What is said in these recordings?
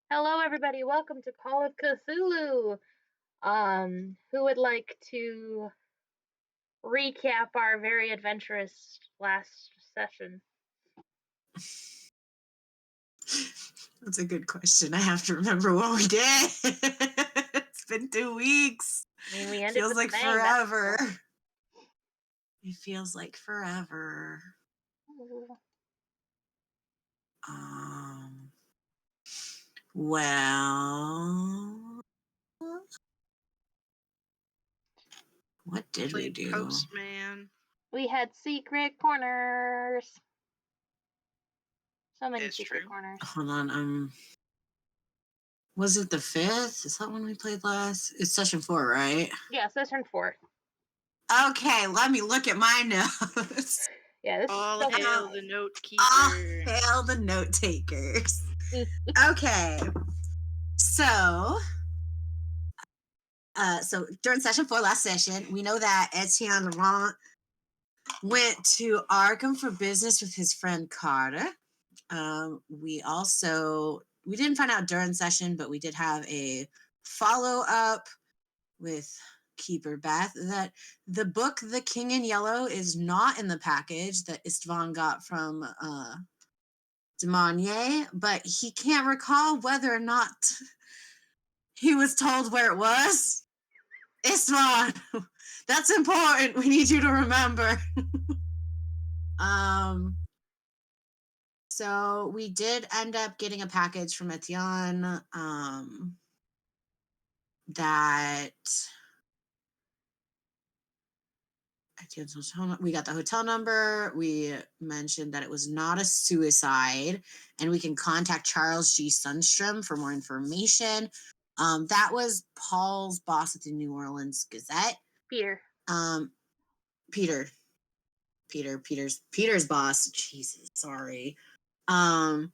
Hello, everybody. Welcome to Call of Cthulhu. Who would like to recap our very adventurous last session? That's a good question. I have to remember what we did. It's been 2 weeks. I mean, we ended Feels with like a bang. That's forever. cool. It feels like forever. Ooh. Well, what did we do? Postman. We had secret corners. So many That's secret true. corners. Hold on. Was it the 5th? Is that when we played last? It's session 4, right? Yeah, session 4. Okay, let me look at my notes. Yeah, this All is so hail fun. the note keeper. All hail the note takers. Okay. So during session 4, last session, we know that Etienne Laurent went to Arkham for business with his friend Carter. We didn't find out during session, but we did have a follow-up with Keeper Beth that the book The King in Yellow is not in the package that István got from Demonier, but he can't recall whether or not he was told where it was. István, that's important. We need you to remember. So we did end up getting a package from Etienne that we got the hotel number. We mentioned that it was not a suicide, and we can contact Charles G. Sundstrom for more information. That was Paul's boss at the New Orleans Gazette. Peter. Peter's boss. Jesus, sorry. In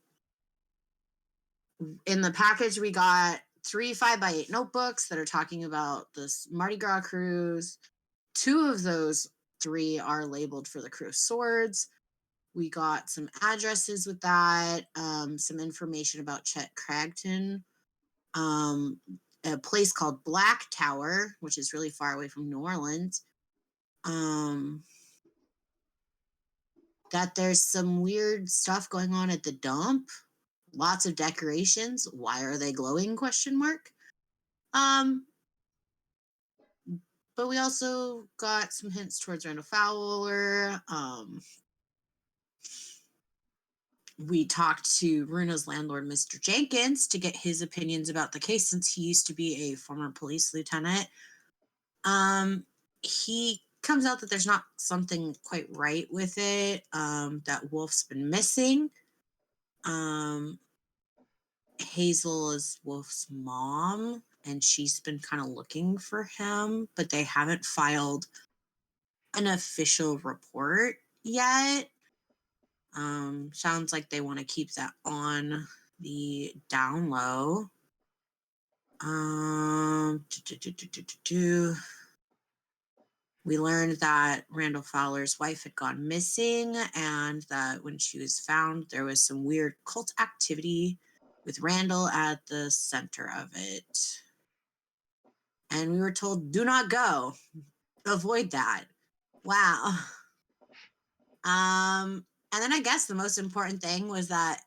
the package, we got 3 5x8 notebooks that are talking about this Mardi Gras cruise. 2 of those 3 are labeled for the crew of Swords. We got some addresses with that, some information about Chet Cragton, a place called Black Tower, which is really far away from New Orleans. That there's some weird stuff going on at the dump. Lots of decorations. Why are they glowing? ? But we also got some hints towards Randall Fowler. We talked to Runa's landlord, Mr. Jenkins, to get his opinions about the case since he used to be a former police lieutenant. He comes out that there's not something quite right with it, that Wolf's been missing. Hazel is Wolf's mom, and she's been kind of looking for him, but they haven't filed an official report yet. Sounds like they want to keep that on the down low. We learned that Randall Fowler's wife had gone missing, and that when she was found, there was some weird cult activity with Randall at the center of it. And we were told, do not go. Avoid that. Wow. And then I guess the most important thing was that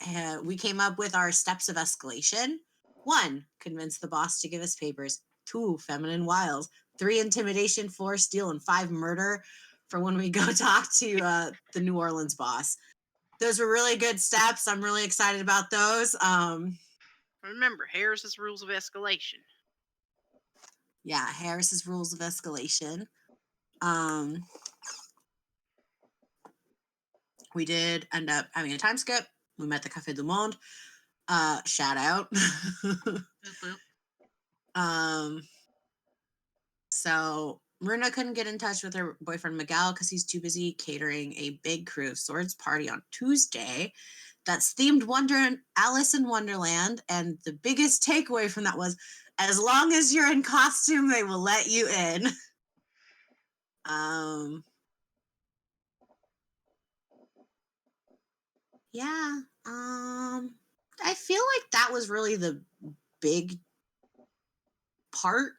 we came up with our steps of escalation. 1, convince the boss to give us papers. 2, feminine wiles. 3, intimidation. 4, steal. And 5, murder for when we go talk to the New Orleans boss. Those were really good steps. I'm really excited about those. Remember, Harris's rules of escalation. Yeah, Harris's rules of escalation. We did end up having a time skip. We met the Café du Monde. Shout out. So Runa couldn't get in touch with her boyfriend Miguel because he's too busy catering a big Crew of Swords party on Tuesday that's themed Alice in Wonderland. And the biggest takeaway from that was, as long as you're in costume, they will let you in. Yeah. I feel like that was really the big part.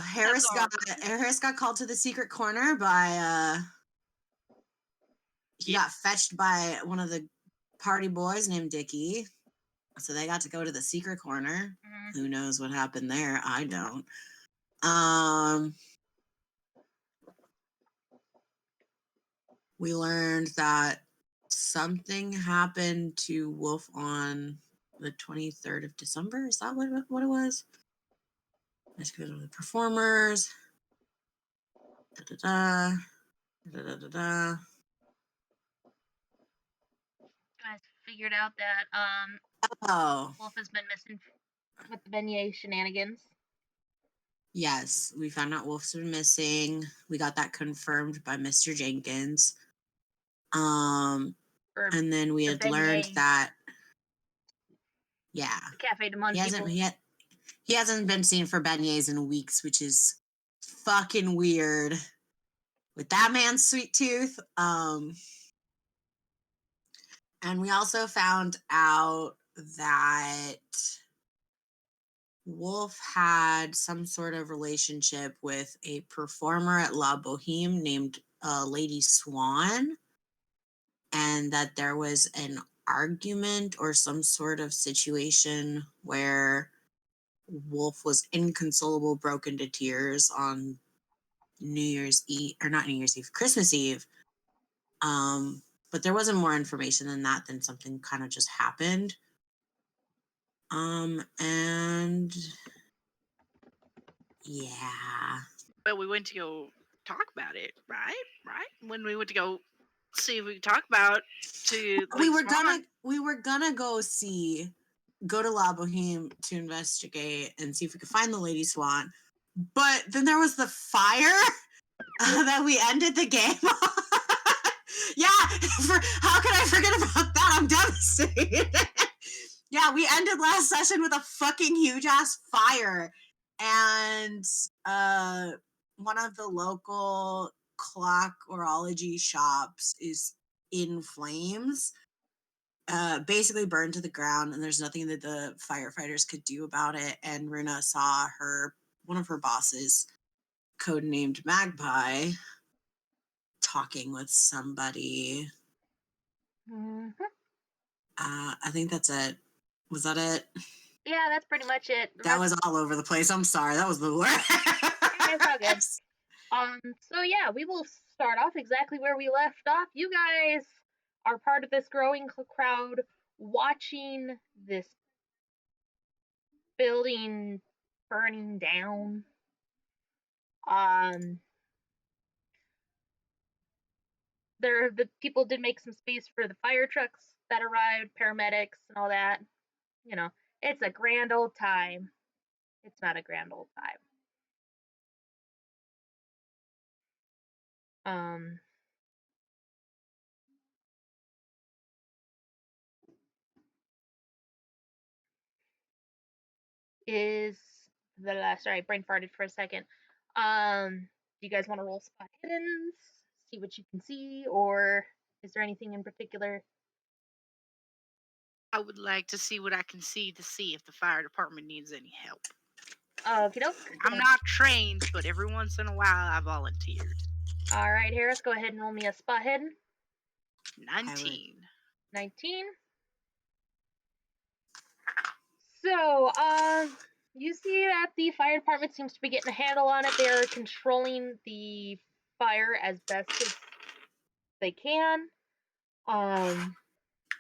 Harris got called to the secret corner by he got fetched by one of the party boys named Dickie. So they got to go to the secret corner. Mm-hmm. Who knows what happened there? I don't. We learned that something happened to Wolf on the 23rd of December. Is that what it was? Let's go to the performers. Guys figured out that Wolf has been missing with the beignet shenanigans. Yes, we found out Wolf's been missing. We got that confirmed by Mr. Jenkins. And then we had learned that the Cafe de Monde he hasn't been seen for beignets in weeks, which is fucking weird with that man's sweet tooth. And we also found out that Wolf had some sort of relationship with a performer at La Boheme named Lady Swann, and that there was an argument or some sort of situation where Wolf was inconsolable, broke into tears on New Year's Eve, or not New Year's Eve, Christmas Eve. But there wasn't more information than that, then something kind of just happened. And yeah. Well, we went to go talk about it, right? When we went to go see if we could talk about we were gonna go to La Boheme to investigate and see if we could find the Lady Swan. But then there was the fire that we ended the game on. Yeah, how could I forget about that? I'm devastated. Yeah, we ended last session with a fucking huge ass fire. And one of the local clockorology shops is in flames. Basically burned to the ground, and there's nothing that the firefighters could do about it. And Runa saw one of her bosses, codenamed Magpie, talking with somebody. Mm-hmm. I think that's it. Was that it? Yeah, that's pretty much it. That was all over the place. I'm sorry. That was the worst. It's all good. So yeah, we will start off exactly where we left off. You guys are part of this growing crowd watching this building burning down. The people did make some space for the fire trucks that arrived, paramedics and all that. You know, it's a grand old time. It's not a grand old time. Sorry, brain farted for a second. Do you guys want to roll spot hidden, see what you can see, or is there anything in particular? I would like to see what I can see to see if the fire department needs any help. Okie doke. I'm not trained, but every once in a while I volunteered. All right, Harris, go ahead and roll me a spot hidden. 19. 19. So, you see that the fire department seems to be getting a handle on it. They're controlling the fire as best as they can.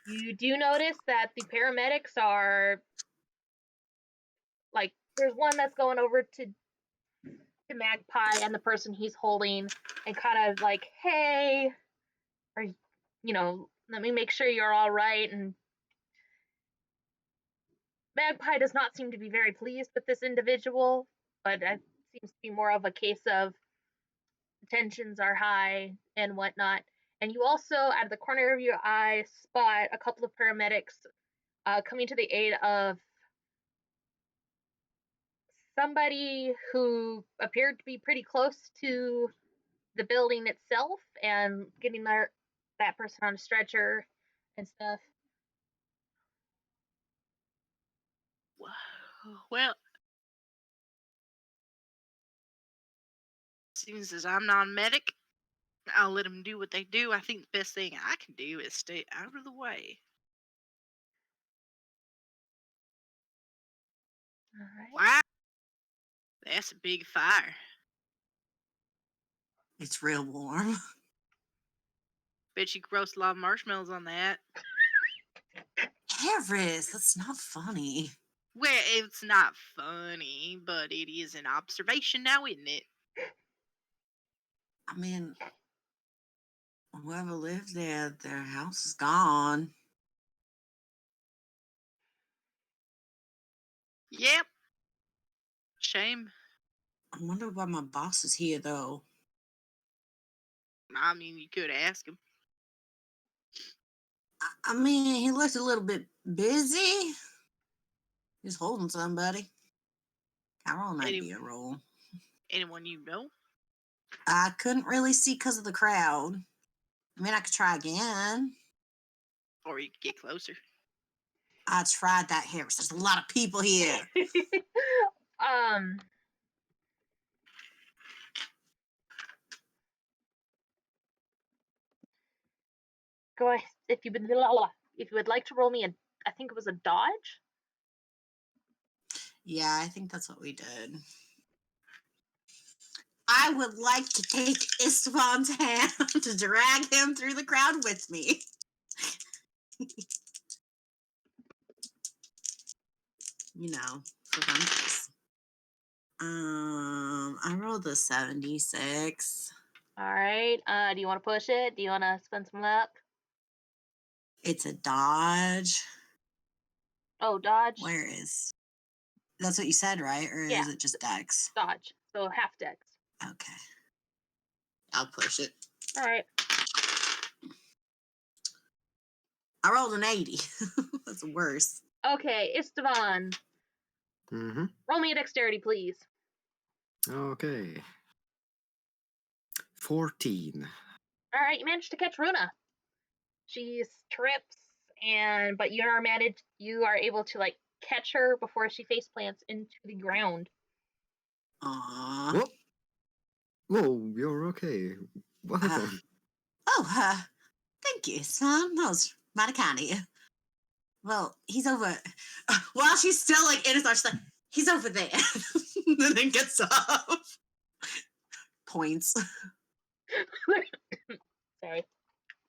You do notice that the paramedics are like, there's one that's going over to Magpie and the person he's holding and kind of like, hey, let me make sure you're all right. And Magpie does not seem to be very pleased with this individual, but it seems to be more of a case of tensions are high and whatnot. And you also, out of the corner of your eye, spot a couple of paramedics coming to the aid of somebody who appeared to be pretty close to the building itself and getting there that person on a stretcher and stuff. Well, seems as I'm not a medic, I'll let them do what they do. I think the best thing I can do is stay out of the way. All right. Wow, that's a big fire. It's real warm. Bet you could roast a lot of marshmallows on that. Harris, that's not funny. Well, it's not funny, but it is an observation now, isn't it? I mean, whoever lived there, their house is gone. Yep. Shame. I wonder why my boss is here, though. I mean, you could ask him. I mean, he looked a little bit busy. He's holding somebody. Carol might be a role. Anyone you know? I couldn't really see because of the crowd. I mean, I could try again. Or you could get closer. I tried that, Harris. There's a lot of people here. Go ahead if you would like to roll me I think it was a dodge. Yeah, I think that's what we did. I would like to take Istvan's hand to drag him through the crowd with me. You know, for fun. I rolled a 76. All right. Do you want to push it? Do you want to spend some luck? It's a dodge. Oh, dodge. Where is? That's what you said, right? Or Yeah. is it just dex? Dodge. So half dex. Okay. I'll push it. All right. I rolled an 80. That's worse. Okay, Estaban. Roll me a dexterity, please. Okay. 14. All right, you managed to catch Runa. She trips, but you are able to like catch her before she face plants into the ground. Aww. Whoa, you're okay. What happened? Thank you, son. That was mighty kind of you. Well, he's over. While she's still like in his arms, she's like, he's over there. And then gets up. Points. Sorry.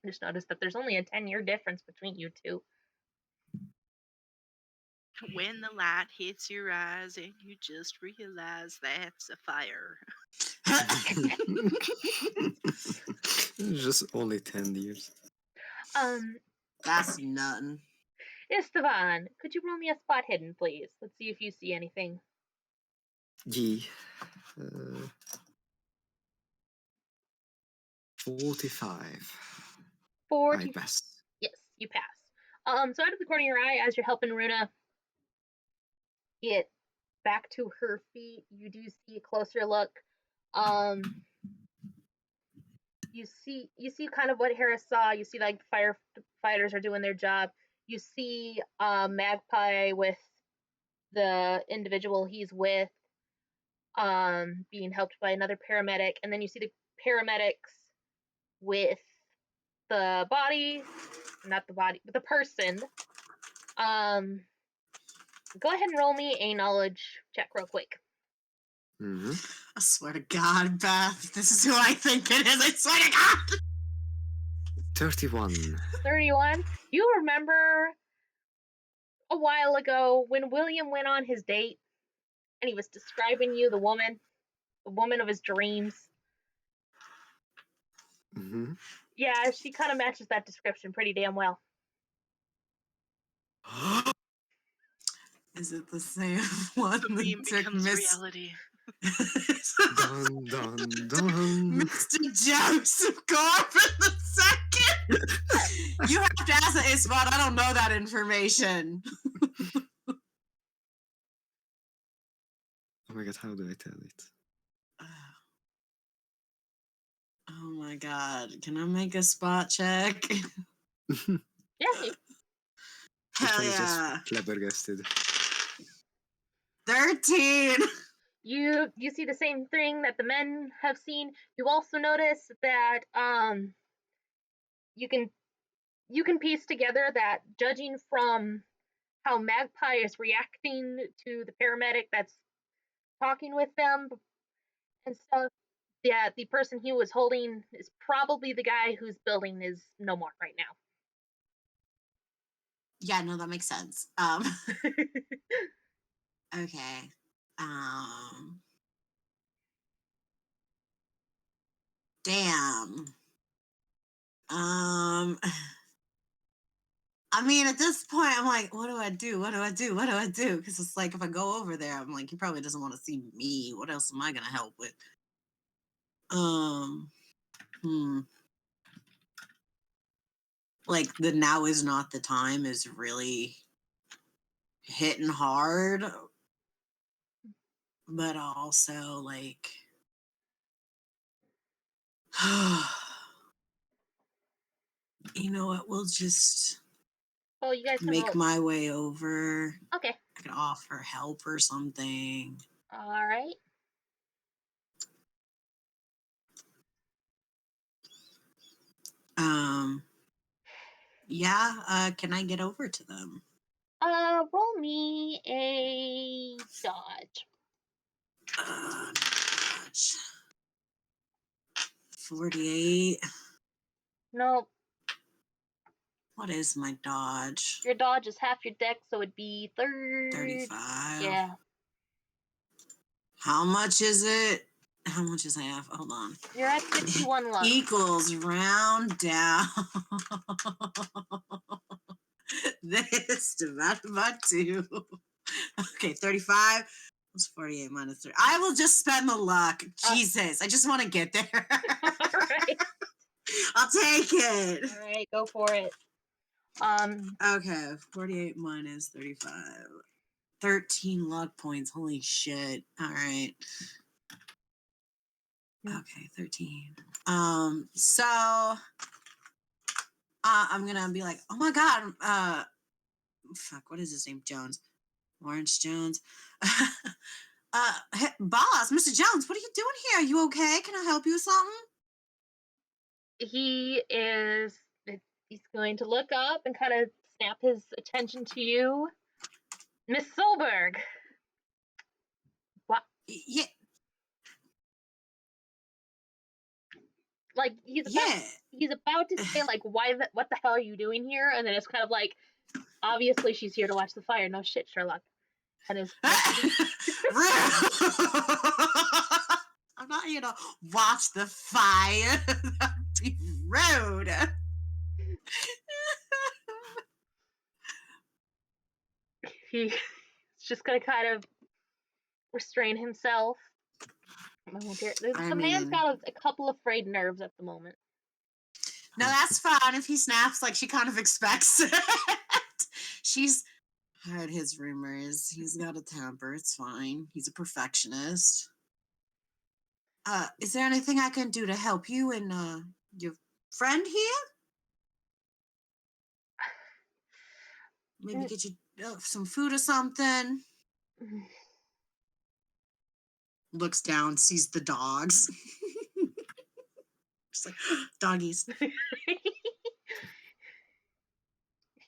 I just noticed that there's only a 10-year difference between you two. When the light hits your eyes and you just realize that's a fire. Just only 10 years. That's nothing. Estaban, could you roll me a spot hidden, please? Let's see if you see anything. Yeah. 45. 40. I pass. Yes, you pass. So out of the corner of your eye, as you're helping Runa get back to her feet, you do see a closer look. You see kind of what Harris saw. You see like firefighters are doing their job. You see Magpie with the individual he's with being helped by another paramedic, and then you see the paramedics with the person. Go ahead and roll me a knowledge check real quick. I swear to God, Beth, this is who I think it is. I swear to God. 31. 31. You remember a while ago when William went on his date and he was describing you the woman of his dreams? Yeah, she kind of matches that description pretty damn well. Is it the same one that took reality? Dun, dun, dun. Mr. Joseph Corbin II? You have to ask the István. I don't know that information. Oh my God, how do I tell it? Oh my god. Can I make a spot check? Yeah, Hell István is just yeah. flabbergasted. 13! you see the same thing that the men have seen. You also notice that you can piece together that, judging from how Magpie is reacting to the paramedic that's talking with them and stuff, that the person he was holding is probably the guy whose building is no more right now. Yeah, no, that makes sense. Okay. Damn. I mean, at this point, I'm like, what do I do? What do I do? What do I do? Because it's like, if I go over there, I'm like, he probably doesn't want to see me. What else am I gonna help with? Like, the now is not the time is really hitting hard, but also like, you know what? We'll just Well, you guys can make roll. my way over. Okay. I could offer help or something. All right. Yeah, can I get over to them? Roll me a dodge. Dodge. 48. No, What is my dodge? your dodge is half your deck, so it'd be 35. Yeah. How much is it? How much is half? Hold on. You're at 51 luck. Equals round down. This divided by 2. Okay, 35 plus 48 minus 3. I will just spend the luck. Jesus, I just want to get there. All right. I'll take it. All right, go for it. Okay, 48 minus 35. 13 luck points. Holy shit. All right. Okay, 13. So I'm gonna be like, oh my god, fuck, what is his name? Jones. Lawrence Jones. Hey, boss, Mr. Jones, what are you doing here? Are you okay? Can I help you with something? He's going to look up and kind of snap his attention to you. Miss Solberg. What? Yeah. Like, he's about to say, like, what the hell are you doing here? And then it's kind of like, obviously she's here to watch the fire. No shit, Sherlock. And his I'm not here to watch the fire. That'd be rude. He's just gonna kind of restrain himself. The man's got a couple of frayed nerves at the moment. No, that's fine. If he snaps like she kind of expects it. She's heard his rumors. He's got a temper. It's fine. He's a perfectionist. Is there anything I can do to help you and your friend here? Maybe get you some food or something. Looks down, sees the dogs. Just like, doggies.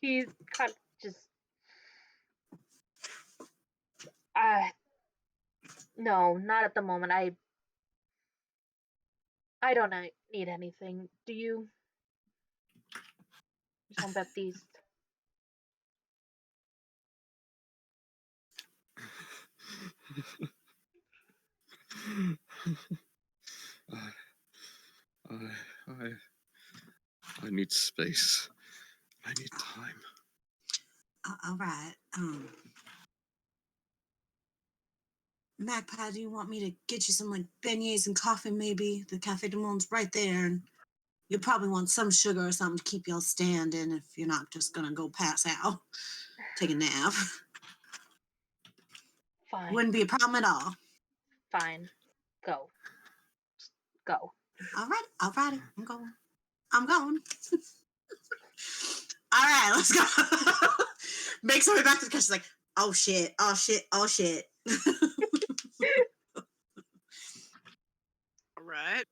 He's kind of just, no, not at the moment. I don't need anything. Do you? Jean-Baptiste. I need space. I need time. All right. Magpie, do you want me to get you some like beignets and coffee maybe? The Cafe du Monde's right there, and you'll probably want some sugar or something to keep y'all standing if you're not just gonna go pass out, take a nap. Fine. Wouldn't be a problem at all. Fine. Go. Just go. All right. I'm going. All right, let's go. Makes her way back to the car. She's like, oh shit. All right.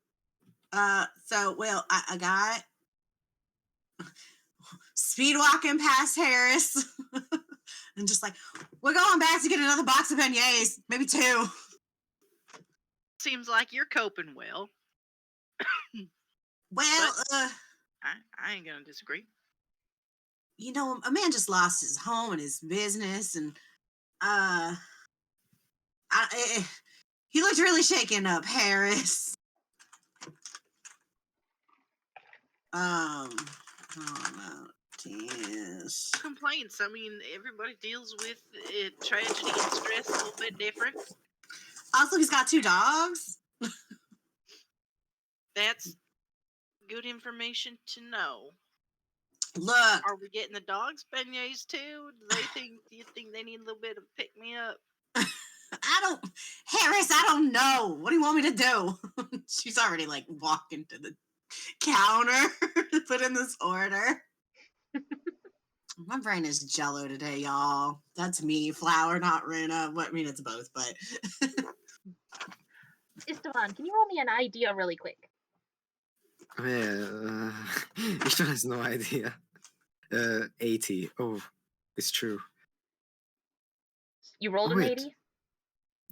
So, well, I got speed walking past Harris and just like, we're going back to get another box of beignets, maybe 2. Seems like you're coping well. Well, I ain't gonna disagree. you know, a man just lost his home and his business, and he looked really shaken up, Harris. Yes. Complaints. I mean, everybody deals with tragedy and stress a little bit different. Also, he's got 2 dogs. That's good information to know. Look, Are we getting the dogs beignets too? Do you think they need a little bit of pick me up? Harris, I don't know. What do you want me to do? She's already like walking to the counter to put in this order. My brain is jello today, y'all. That's me, flour, not Runa. I mean, it's both, but. Estaban, can you roll me an idea really quick? Yeah, István has no idea. 80. Oh, it's true. You rolled Oh, an wait. 80?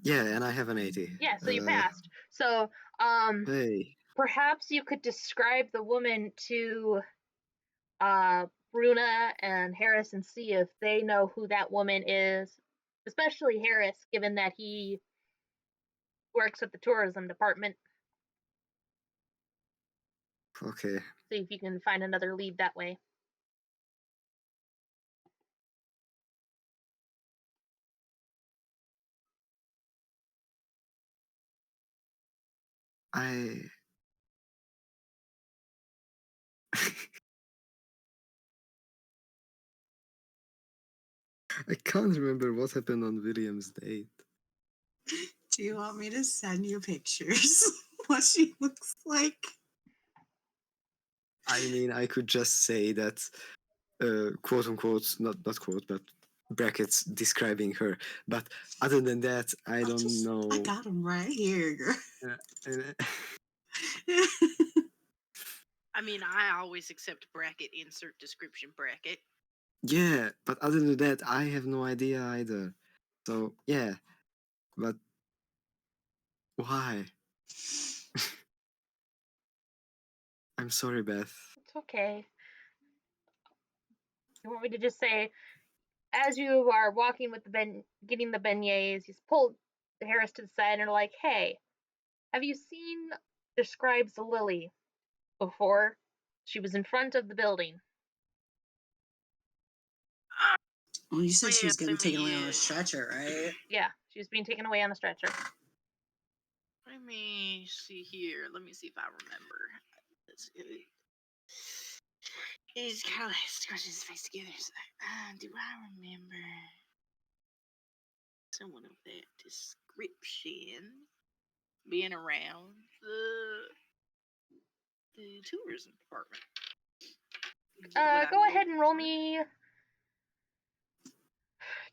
Yeah, and I have an 80. Yeah, so you passed. So, Hey. perhaps you could describe the woman to Runa and Harris and see if they know who that woman is, especially Harris, given that he works at the tourism department. Okay. See if you can find another lead that way. I can't remember what happened on William's date. Do you want me to send you pictures? What she looks like? I mean, I could just say that, quote unquote, not quote, but brackets describing her. But other than that, I don't know. I got them right here, girl. I mean, I always accept bracket, insert description bracket. Yeah, but other than that, I have no idea either. So, yeah. But why? I'm sorry, Beth. It's okay. You want me to just say, as you are walking with getting the beignets, you pull Harris to the side and are like, "Hey, have you seen describes Lily before? She was in front of the building." Well, you said she was Yeah, getting taken away on a stretcher, right? Yeah, she was being taken away on a stretcher. Let me see here. Let me see if I remember. He's kind of scratching his face together. He's like, do I remember someone of that description being around the tourism department? Go ahead and roll me.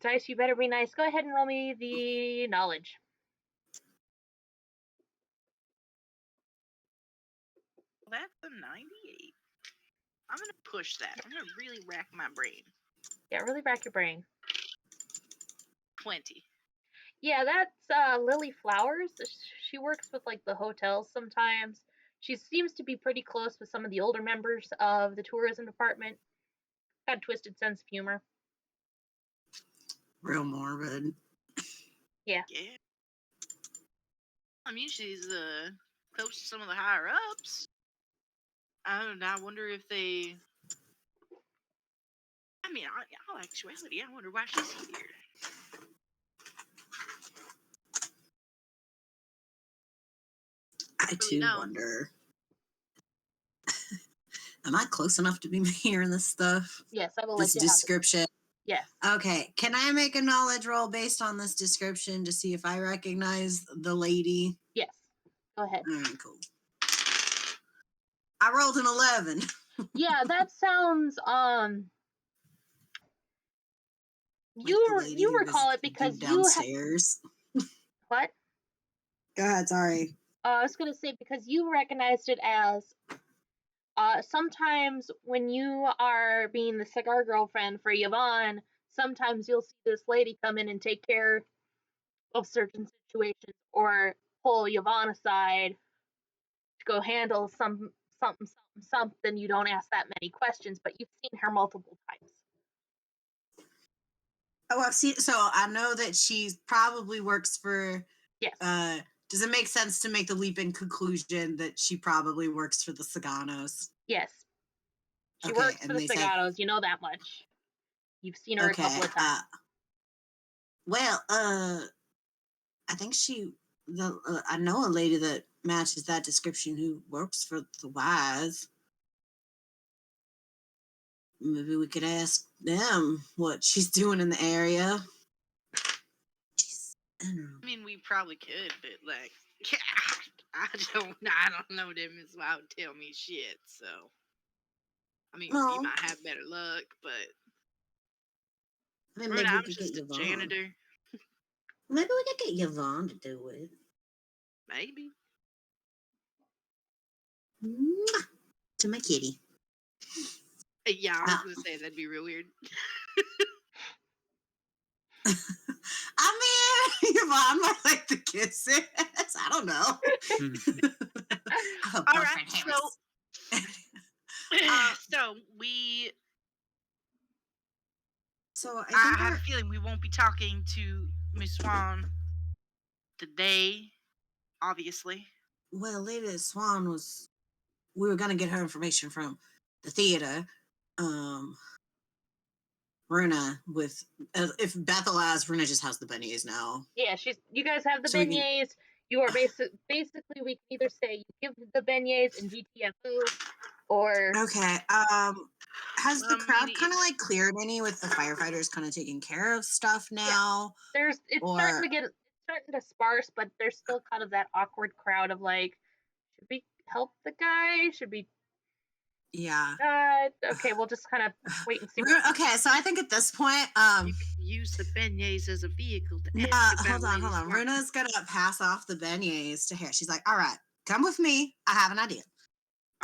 Dice, you better be nice. Go ahead and roll me the knowledge. Well, that's a 98. I'm going to push that. I'm going to really rack my brain. Yeah, really rack your brain. 20. Yeah, that's Lily Flowers. She works with like the hotels sometimes. She seems to be pretty close with some of the older members of the tourism department. Got a twisted sense of humor. Real morbid. Yeah. I mean, she's close to some of the higher ups. I don't know. I wonder if they. I mean, in all actuality, I wonder why she's here. I too wonder. Am I close enough to be hearing this stuff? Yes, I will This let you description. have it. Yes. Okay. Can I make a knowledge roll based on this description to see if I recognize the lady? Yes. Go ahead. All right, cool. I rolled an 11. Yeah, that sounds Like the lady you who recall visited it because you downstairs. what? Go ahead, sorry. I was gonna say because you recognized it as sometimes when you are being the cigar girlfriend for Yvonne, sometimes you'll see this lady come in and take care of certain situations or pull Yvonne aside to go handle something. You don't ask that many questions, but you've seen her multiple times. Oh, I've seen. So I know that she probably works for. Yes. Does it make sense to make the leap in conclusion that she probably works for the Saganos? Yes. She Okay, works and for the they said- Saganos. You know that much. You've seen her a couple of times. Well, I think I know a lady that matches that description who works for the Wise. Maybe we could ask them what she's doing in the area. I don't know. I mean, we probably could, but like, I don't know them as well to tell me shit. So, I mean, No. you might have better luck, but I mean, Runa, maybe we I'm could just get a Yvonne. janitor. Maybe we could get Yvonne to do it. Maybe. Mwah! To my kitty. Yeah, I was gonna say that'd be real weird. I mean, Yvonne might like the kisses. I don't know. All right, so we. So I I think have a feeling we won't be talking to Miss Swann today, obviously. well, Lady Swann we were gonna get her information from the theater. Runa with if Bethel has Runa just has the beignets now. Yeah, you guys have the So we can- beignets. You are basically we can either say you give the beignets in GTFO or Okay. Has the crowd mean, kind of like cleared any with the firefighters kind of taking care of stuff now? it's starting to sparse, but there's still kind of that awkward crowd of like, should we help the guy? Should we Yeah. okay, we'll just kind of wait and see. Okay, so I think at this point, you could use the beignets as a vehicle to ask about hold on. Lady Swann. Runa's gonna pass off the beignets to her. She's like, all right, come with me. I have an idea.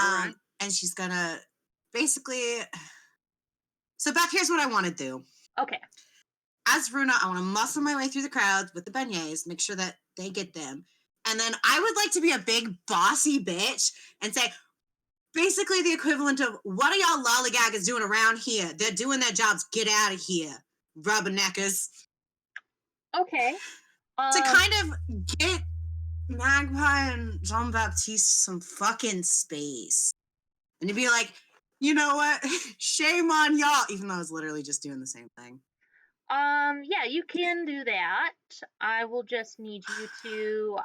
All right. And she's gonna basically. So Beth, here's what I want to do. Okay. As Runa, I want to muscle my way through the crowd with the beignets, make sure that they get them. And then I would like to be a big bossy bitch and say, basically the equivalent of, what are y'all lollygaggers doing around here? They're doing their jobs. Get out of here, rubberneckers. Okay. To kind of get Magpie and Jean-Baptiste some fucking space. And to be like, you know what? Shame on y'all. Even though I was literally just doing the same thing. Yeah, you can do that. I will just need you to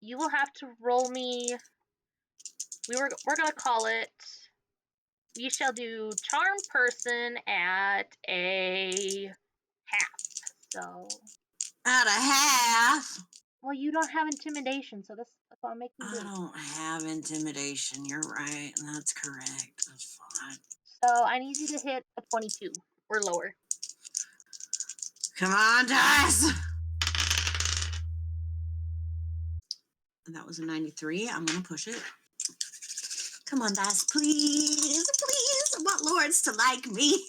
you will have to roll me. We're gonna call it. We shall do charm person at a half. So. At a half. Well, you don't have intimidation, so that's what I'm making you do. I don't have intimidation. You're right. That's correct. That's fine. So I need you to hit a 22 or lower. Come on, dice. And that was a 93. I'm gonna push it. Come on, dice, please, please. I want lords to like me.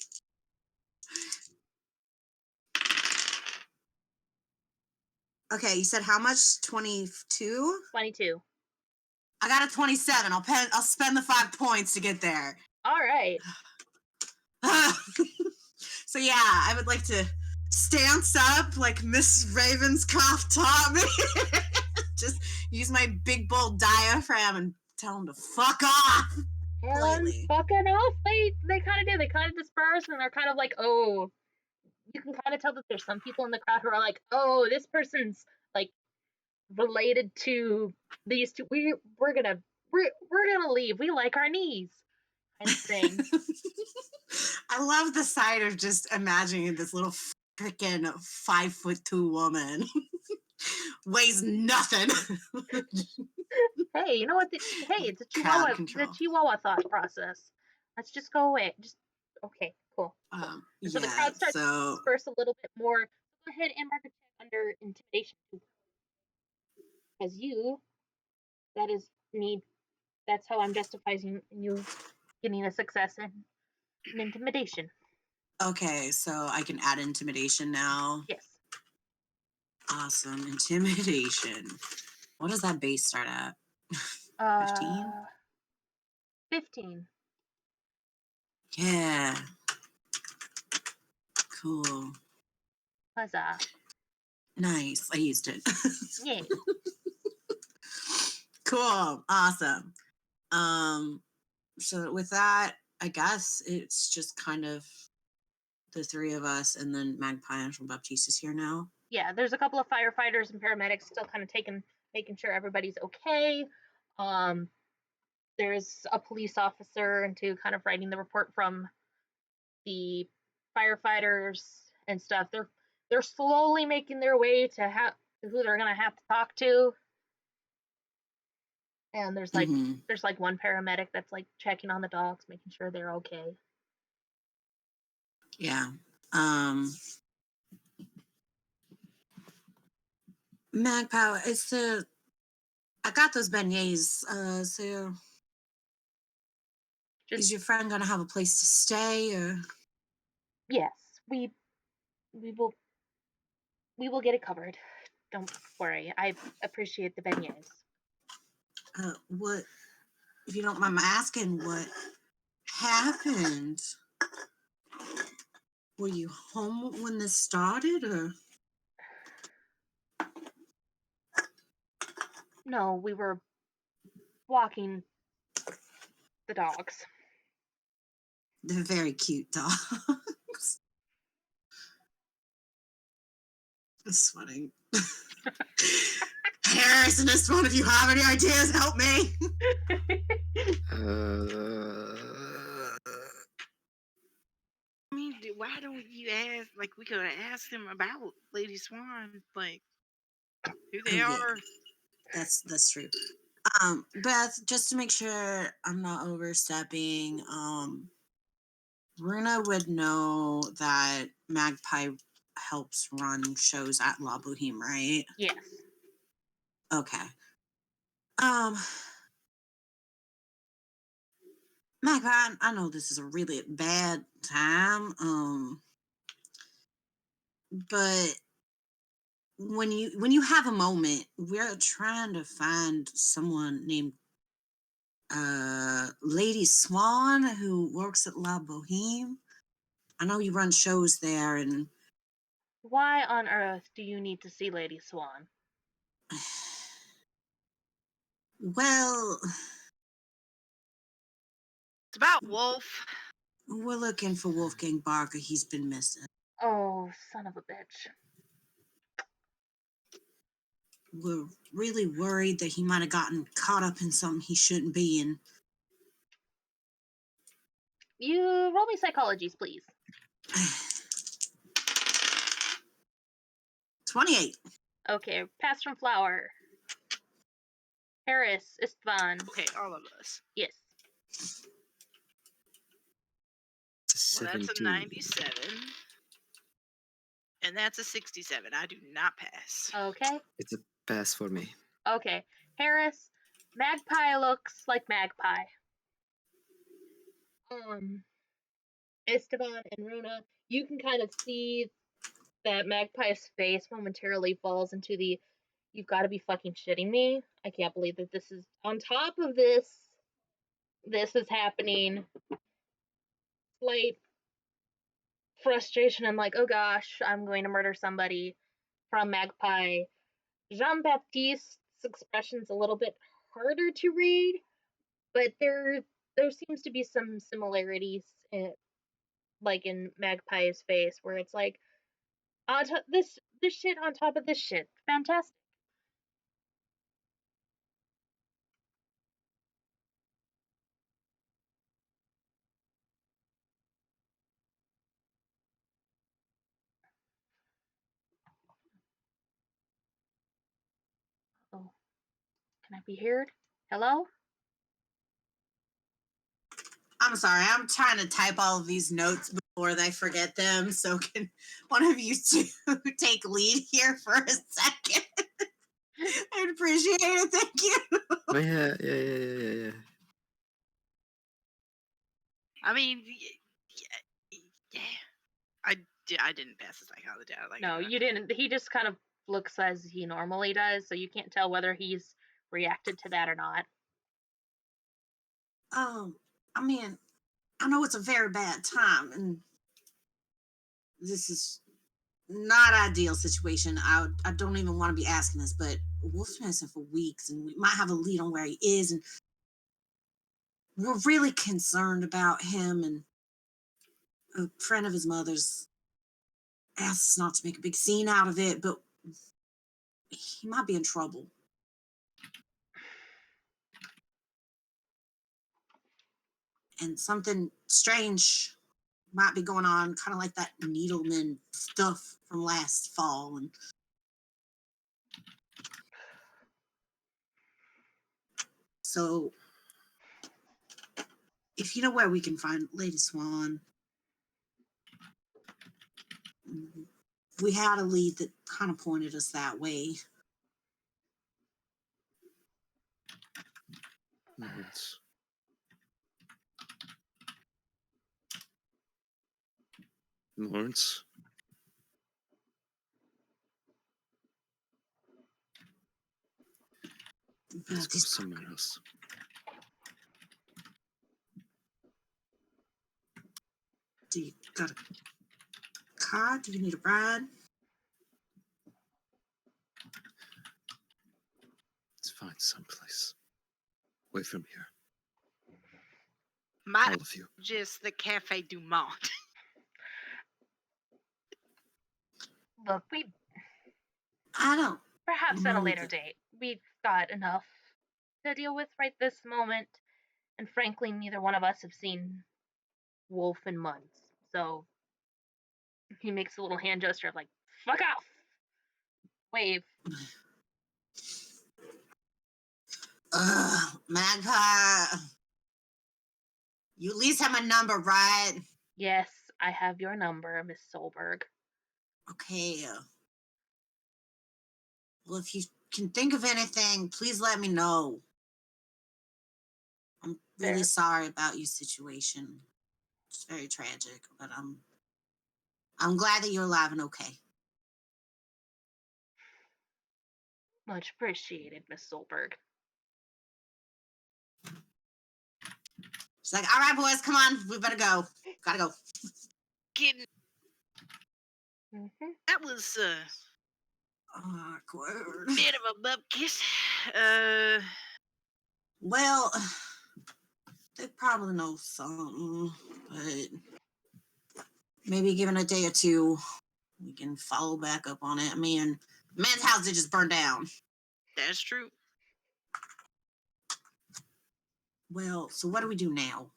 Okay, you said how much? 22? 22. I got a 27. I'll spend the 5 points to get there. All right. So yeah, I would like to stance up like Miss Ravenscroft taught me. Just use my big bold diaphragm and tell them to fuck off. And Politely. fucking off. They kind of do. They kind of disperse and they're kind of like, oh. You can kind of tell that there's some people in the crowd who are like, oh, this person's like related to these two. We're gonna leave. We like our knees, kind of thing. I love the sight of just imagining this little freaking 5'2" woman weighs nothing. Hey, you know what? Hey, it's a Crowd Chihuahua. control. The Chihuahua thought process. Let's just go away. Okay, cool. And so the Yeah, crowd starts to so disperse a little bit more. Go ahead and mark a check under intimidation. As you, that is me. That's how I'm justifying you getting a success in intimidation. okay, so I can add intimidation now. Yes. Awesome. Intimidation. What does that base start at? 15? 15. Yeah. Cool. Huzzah. Nice. I used it. Yay. Cool. Awesome. So with that, I guess it's just kind of the three of us, and then Magpie and Jean Baptiste is here now. Yeah, there's a couple of firefighters and paramedics still kind of making sure everybody's okay. There's a police officer and two kind of writing the report from the firefighters and stuff. They're slowly making their way to who they're gonna have to talk to. And there's like one paramedic that's like checking on the dogs, making sure they're okay. Yeah. Magpie, I got those beignets. So is your friend gonna have a place to stay, or? Yes, we will get it covered. Don't worry. I appreciate the beignets. What, if you don't mind my asking, what happened? Were you home when this started, or? No, we were walking the dogs. They're very cute dogs. I'm sweating. Harris and István, if you have any ideas, help me. I mean, why don't you ask? Like, we could have asked them about Lady Swann, like who they are. That's true. Beth, just to make sure I'm not overstepping, Runa would know that Magpie helps run shows at La Boheme, right? Yes. Okay. Magpie, I know this is a really bad time, but when you have a moment, we're trying to find someone named Lady Swann who works at La Boheme. I know you run shows there, and Why on earth do you need to see Lady Swann? well, It's about Wolf. we're looking for Wolfgang Barker. He's been missing. Oh, son of a bitch. We're really worried that he might have gotten caught up in something he shouldn't be in. You roll me psychologies, please. 28. Okay, pass from Flower. Harris, István. Okay, all of us. Yes. Well, that's a 97. And that's a 67. I do not pass. Okay. It's a pass for me. Okay. Harris, Magpie looks like Magpie. Estaban and Runa, you can kind of see that Magpie's face momentarily falls into the "you've got to be fucking shitting me. I can't believe that this is on top of this is happening." Slight frustration and like, "Oh gosh, I'm going to murder somebody," from Magpie. Jean Baptiste's expression's a little bit harder to read, but there seems to be some similarities like in Magpie's face, where it's like, this shit on top of this shit, fantastic. Oh, can I be heard? Hello? I'm sorry, I'm trying to type all of these notes before I forget them. So can one of you two take lead here for a second? I'd appreciate it. Thank you. Oh yeah. I mean, yeah. I didn't pass the psychology. No, you didn't. He just kind of looks as he normally does, so you can't tell whether he's reacted to that or not. I mean, I know it's a very bad time, and this is not ideal situation. I don't even want to be asking this, but Wolf's been missing for weeks, and we might have a lead on where he is, and we're really concerned about him. And a friend of his mother's asked us not to make a big scene out of it, but he might be in trouble. And something strange might be going on, kind of like that Needleman stuff from last fall. And so, if you know where we can find Lady Swann, we had a lead that kind of pointed us that way. Lawrence. Lawrence. Let's go somewhere else. Do you got a car? Do you need a ride? Let's find someplace away from here. My All of you. just the Cafe Du Monde. Look, I don't. perhaps at a know later that- date. We've got enough to deal with right this moment, and frankly, neither one of us have seen Wolf in months. So he makes a little hand gesture of like, fuck off! Wave. Magpie. You at least have my number, right? Yes, I have your number, Miss Solberg. Okay. Well, if you can think of anything, please let me know. I'm really Fair. sorry about your situation. It's very tragic, but I'm glad that you're alive and okay. Much appreciated, Miss Solberg. She's like, all right, boys, come on, we better go. Gotta go. Getting Mm-hmm. that was a Awkward. bit of a bupkis. Well, they probably know something, but maybe given a day or two, we can follow back up on it. I mean, the man's house did just burn down. That's true. Well, so what do we do now?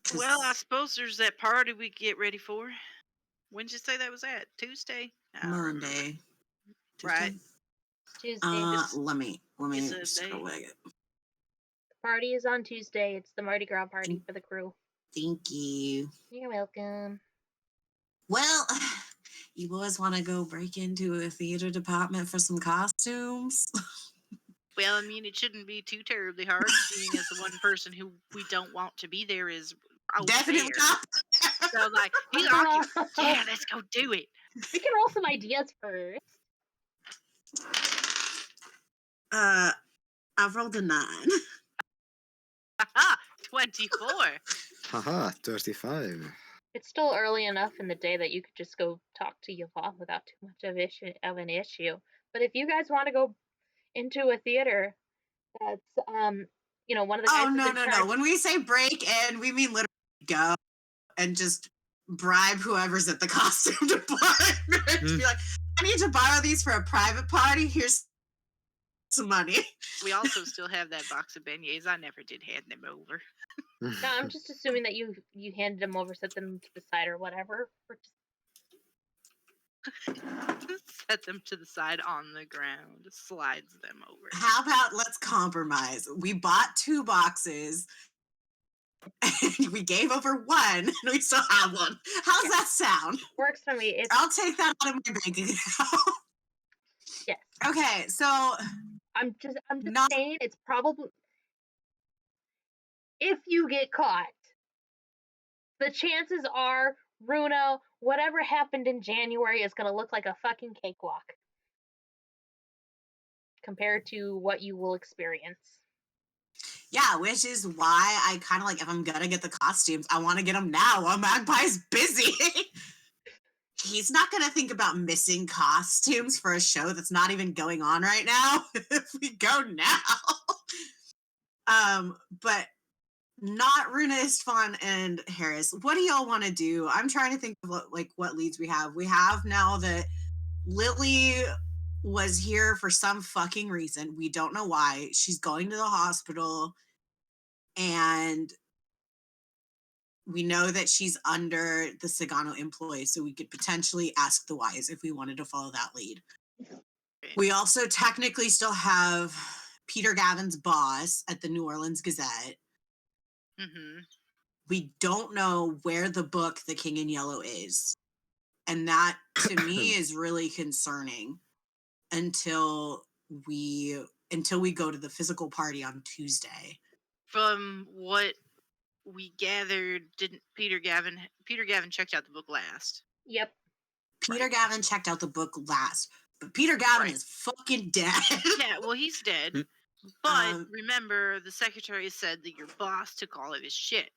'Cause Well, I suppose there's that party we get ready for. When did you say that was at? Tuesday? I don't remember. Monday. Right. Tuesday? Tuesday. Let me It's a scroll day. back. The party is on Tuesday. It's the Mardi Gras party for the crew. Thank you. You're welcome. Well, you boys want to go break into a theater department for some costumes? Well, I mean, it shouldn't be too terribly hard, seeing as the one person who we don't want to be there is over Definitely there. not. So, like, he's occupied. Yeah, let's go do it. We can roll some ideas first. I've rolled a 9. Haha, 24. Haha, 35. It's still early enough in the day that you could just go talk to Yvonne without too much of an issue. But if you guys want to go into a theater, that's one of the guys. Oh, that's no. in charge- When we say break in, we mean literally go and just bribe whoever's at the costume department. Be like, I need to borrow these for a private party. Here's some money. We also still have that box of beignets. I never did hand them over. No, I'm just assuming that you handed them over, set them to the side or whatever. Set them to the side on the ground, slides them over. How about let's compromise? We bought 2 boxes and we gave over one and we still have one. How's that sound? Works for me. It's I'll take that out of my bank account. yes. Okay, so I'm just Not- saying it's probably if you get caught, the chances are Runa, whatever happened in January is gonna look like a fucking cakewalk compared to what you will experience. yeah, which is why I kind of like, if I'm gonna get the costumes, I want to get them now while Magpie's busy. He's not gonna think about missing costumes for a show that's not even going on right now. If we go now, but not Runa, István, and Harris. What do y'all want to do? I'm trying to think of what leads we have. We have now that Lily was here for some fucking reason. We don't know why. She's going to the hospital, and we know that she's under the Sagano employee, so we could potentially ask the Wise if we wanted to follow that lead. We also technically still have Peter Gavin's boss at the New Orleans Gazette. Mm-hmm. We don't know where the book The King in Yellow is. And that, to me, is really concerning until we go to the physical party on Tuesday. From what we gathered, didn't Peter Gavin checked out the book last. Yep. Peter Gavin checked out the book last, but Peter Gavin Right. is fucking dead. Yeah, well, he's dead. But remember, the secretary said that your boss took all of his shit.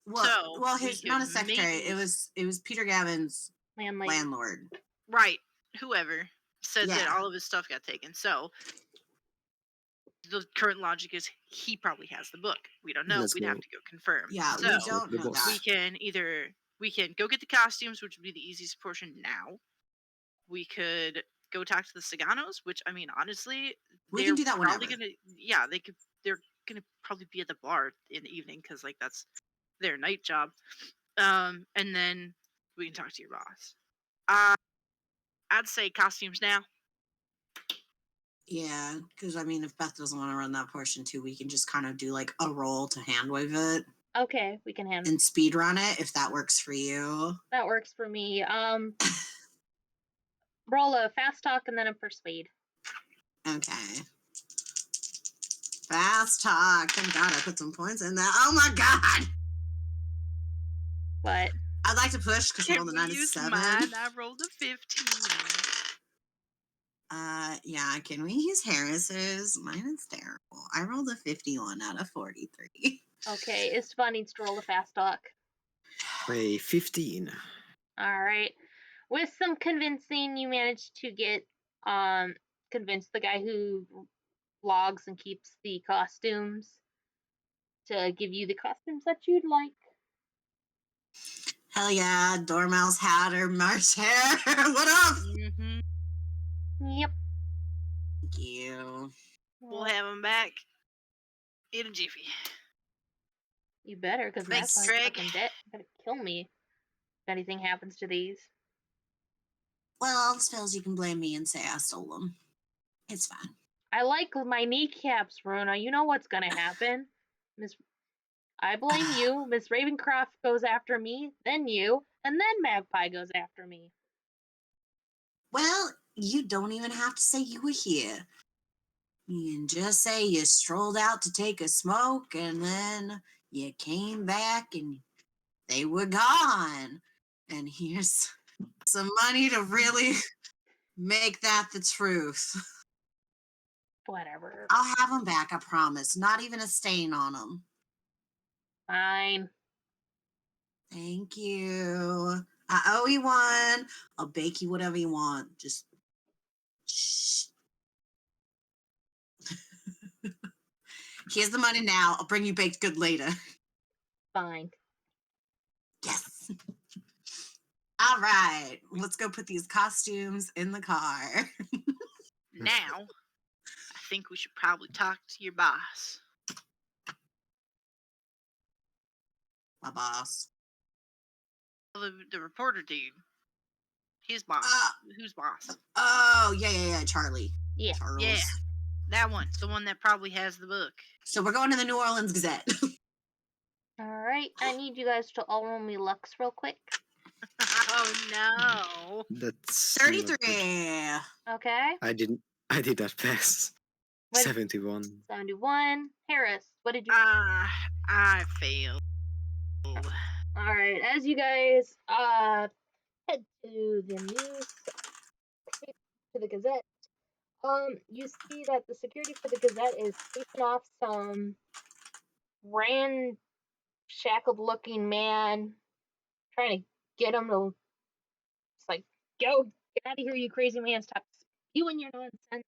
Well, we his not could a secretary. maybe- It was Peter Gavin's landlord. Right, whoever said that Yeah. all of his stuff got taken. So the current logic is he probably has the book. We don't know. Let's We'd go. have to go confirm. Yeah, so we don't the know boss. that. we can go get the costumes, which would be the easiest portion now. We could go talk to the Saganos, which I mean, honestly, We can do that probably whenever. they're gonna probably be at the bar in the evening because like that's their night job. And then we can talk to your boss. I'd say costumes now. Yeah, because I mean, if Beth doesn't want to run that portion too, we can just kind of do like a roll to hand wave it Okay, we can handle and speed run it if that works for you. that. Works for me. Roll a fast talk and then a persuade. Okay. Fast talk. Thank God I put some points in that. Oh my God. But I'd like to push because I rolled a Can we use 97. mine? I rolled a 15. Yeah, can we use Harris's? Mine is terrible. I rolled a 51 out of 43. okay, István needs to roll a fast talk. A 15. All right. With some convincing, you managed to get convince the guy who logs and keeps the costumes to give you the costumes that you'd like. Hell yeah, Dormouse hat or March hair. What up? Mm-hmm. Yep. Thank you. We'll have them back in a jiffy. You better, because Thanks, that's Greg. fucking dead. Gonna kill me if anything happens to these. Well, all spells you can blame me and say I stole them. It's fine. I like my kneecaps, Runa. You know what's gonna happen. I blame you. Miss Ravencroft goes after me, then you, and then Magpie goes after me. Well, you don't even have to say you were here. You can just say you strolled out to take a smoke and then you came back and they were gone. And here's some money to really make that the truth. Whatever. I'll have them back, I promise. Not even a stain on them. Fine. Thank you. I owe you one. I'll bake you whatever you want. Just shh. Here's the money now. I'll bring you baked good later. Fine. Yes. All right. Let's go put these costumes in the car. Now, I think we should probably talk to your boss. My boss. The reporter dude. His boss. Uh, Who's boss? Oh, yeah, Charlie. Yeah. Charles. Yeah, that one. The one that probably has the book. So we're going to the New Orleans Gazette. All right. I need you guys to all roll me Lux real quick. Oh no. That's not good. 33. Okay. I did not pass. What- 71. 71. Harris, what did you? I failed. All right. As you guys head to the news, to the Gazette, you see that the security for the Gazette is chasing off some shackled-looking man, trying to get him to. It's like, go, get out of here, you crazy man! Stop spewing your nonsense.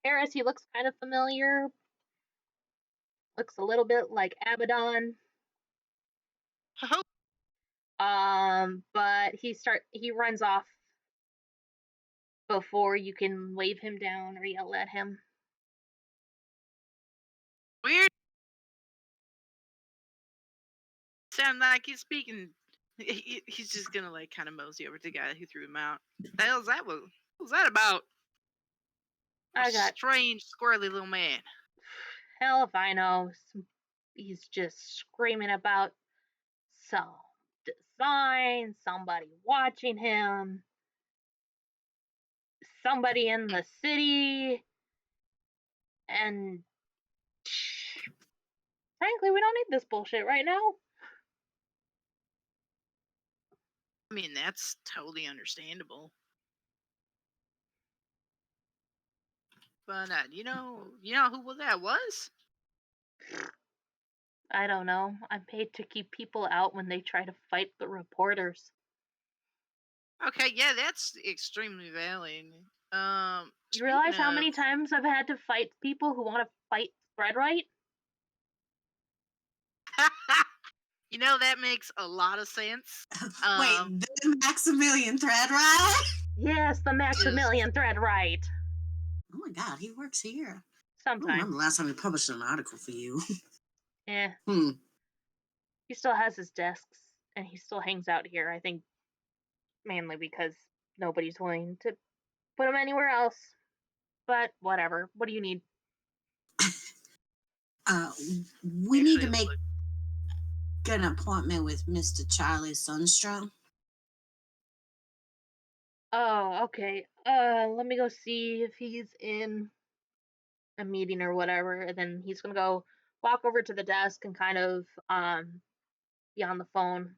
Harris, he looks kind of familiar. Looks a little bit like Abaddon. But he runs off before you can wave him down or yell at him. Weird. Sound like he's speaking. He's just gonna like kind of mosey over to the guy who threw him out. The hell's that? What was that about? I got Strange, squirrely little man. hell if I know. He's just screaming about some design, somebody watching him, somebody in the city, and frankly, we don't need this bullshit right now. I mean, that's totally understandable. But you know who that was? I don't know. I'm paid to keep people out when they try to fight the reporters. Okay, yeah, that's extremely valid. You realize how speaking many of- times I've had to fight people who want to fight Threadwright? You know, that makes a lot of sense. Wait, the Maximilian Threadwright? Yes, the Maximilian Threadwright. Oh my god, he works here. I don't Sometimes. remember the last time he published an article for you. Eh. Hmm. He still has his desks and he still hangs out here, I think mainly because nobody's willing to put him anywhere else. But whatever. What do you need? We need to Actually, make look, an appointment with Mr. Charlie Sundstrom. Oh, okay. Let me go see if he's in a meeting or whatever, and then he's gonna go walk over to the desk and kind of be on the phone.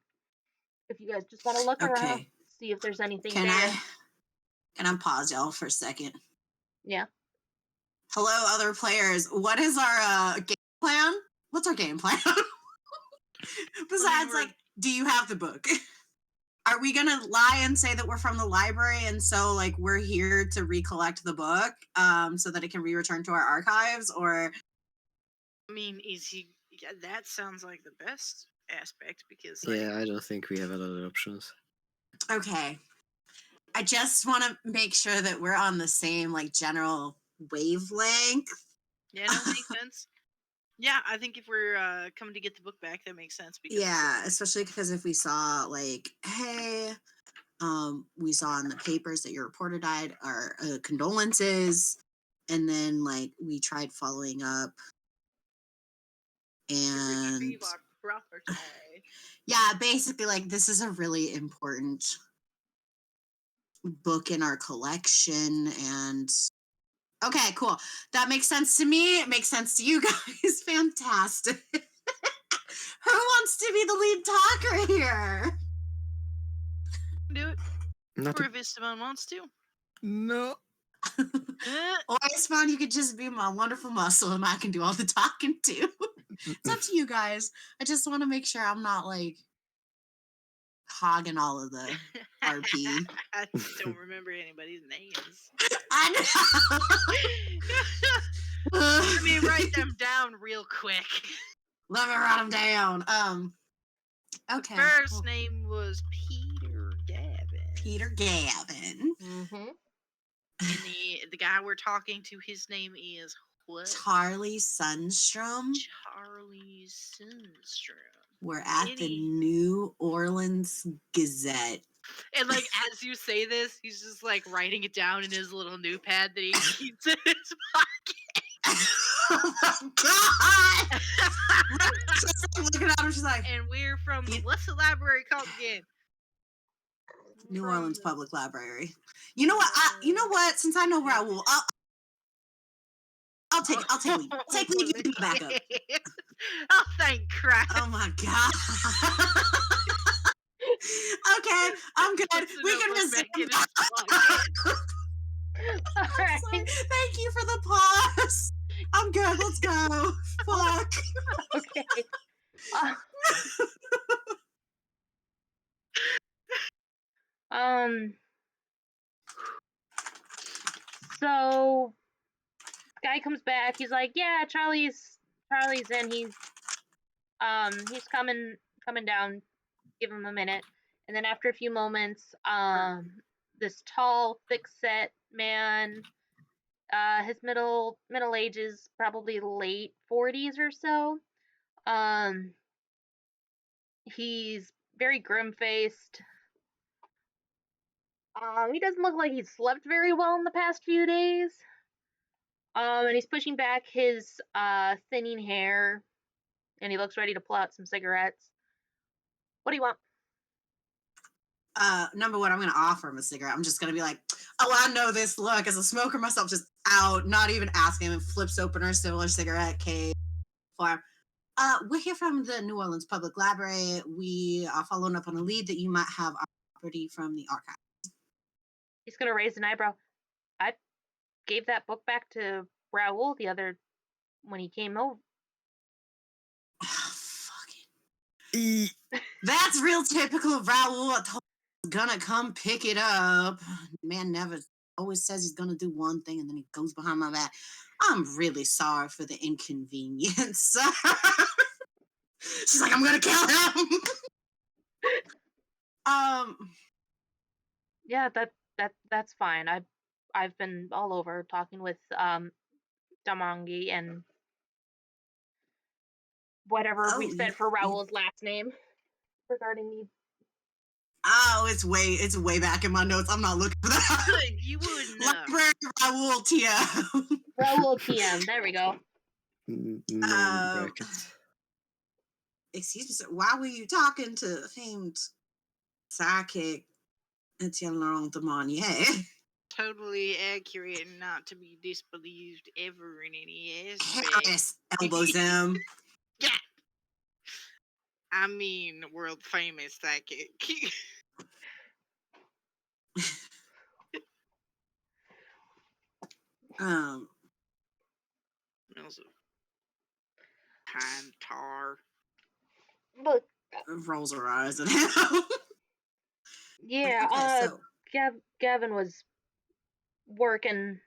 If you guys just want to look around, Okay. see if there's anything Can there. I pause y'all for a second? Yeah. Hello, other players. What is our game plan? What's our game plan? Besides, we're- like, do you have the book? Are we gonna lie and say that we're from the library and so like we're here to recollect the book so that it can be returned to our archives? Or I mean, is he? Yeah, that sounds like the best aspect because like, Yeah, I don't think we have a lot of options. okay, I just want to make sure that we're on the same like general wavelength. yeah, no, makes sense. Yeah, I think if we're coming to get the book back, that makes sense because Yeah, especially because if we saw like, hey, we saw in the papers that your reporter died, our condolences, and then like we tried following up, and retrieve our property. yeah, basically like this is a really important book in our collection, and okay, cool, that makes sense to me. It makes sense to you guys. Fantastic. Who wants to be the lead talker here? Do it. Not Or a- if Estaban wants to. no. Or István, you could just be my wonderful muscle and I can do all the talking too. It's up to you guys. I just want to make sure I'm not like hogging all of the RP. I don't remember anybody's names. I know. Let me write them down real quick. Let me write them down. Okay. First cool. name was Peter Gavin. Peter Gavin. Mm-hmm. And the guy we're talking to, his name is what? Charlie Sundstrom. Charlie Sundstrom. We're at the Any- New Orleans Gazette. And like as you say this, he's just like writing it down in his little notepad that he keeps in his pocket. Oh my god! She's like looking at him, she's like, And we're from what's the library called again? New From Orleans the- Public Library. You know what? Since I know Raoul, I'll take lead. Take lead, you can go back up. Oh, thank Christ. Oh my god. Okay, I'm good. Puts the We can notebook resume. back in his pocket. All I'm right. sorry. Thank you for the pause. I'm good. Let's go. Fuck. Okay. So guy comes back. He's like, "Yeah, Charlie's in. He's coming down. Give him a minute." And then after a few moments, this tall, thick-set man, his middle ages, probably late 40s or so. He's very grim-faced. He doesn't look like he's slept very well in the past few days. And he's pushing back his thinning hair, and he looks ready to pull out some cigarettes. What do you want? Number one, I'm gonna offer him a cigarette. I'm just gonna be like, "Oh, I know this look." As a smoker myself, just out, not even asking him, and flips open her similar cigarette case for him. We're here from the New Orleans Public Library. We are following up on a lead that you might have our property from the archive. He's gonna raise an eyebrow. I gave that book back to Raoul when he came over. Fucking. That's real typical of Raoul. I told him he's gonna come pick it up. Man never always says he's gonna do one thing and then he goes behind my back. I'm really sorry for the inconvenience. She's like, I'm gonna kill him. Yeah, that's fine. I've been all over talking with Damangi and whatever we said for Raoul's last name regarding me. Oh, it's way back in my notes. I'm not looking for that. Good, you wouldn't know. Library Raoul TM. Raoul TM. There we go. No brackets. Excuse me, sir. Why were you talking to famed psychic Etienne Laurent de Monnier? Totally accurate and not to be disbelieved ever in any Harris elbows him. Yeah. I mean, world famous psychic. Smells of pine tar. Look, rolls her eyes at him. yeah, Okay, so Gavin was working,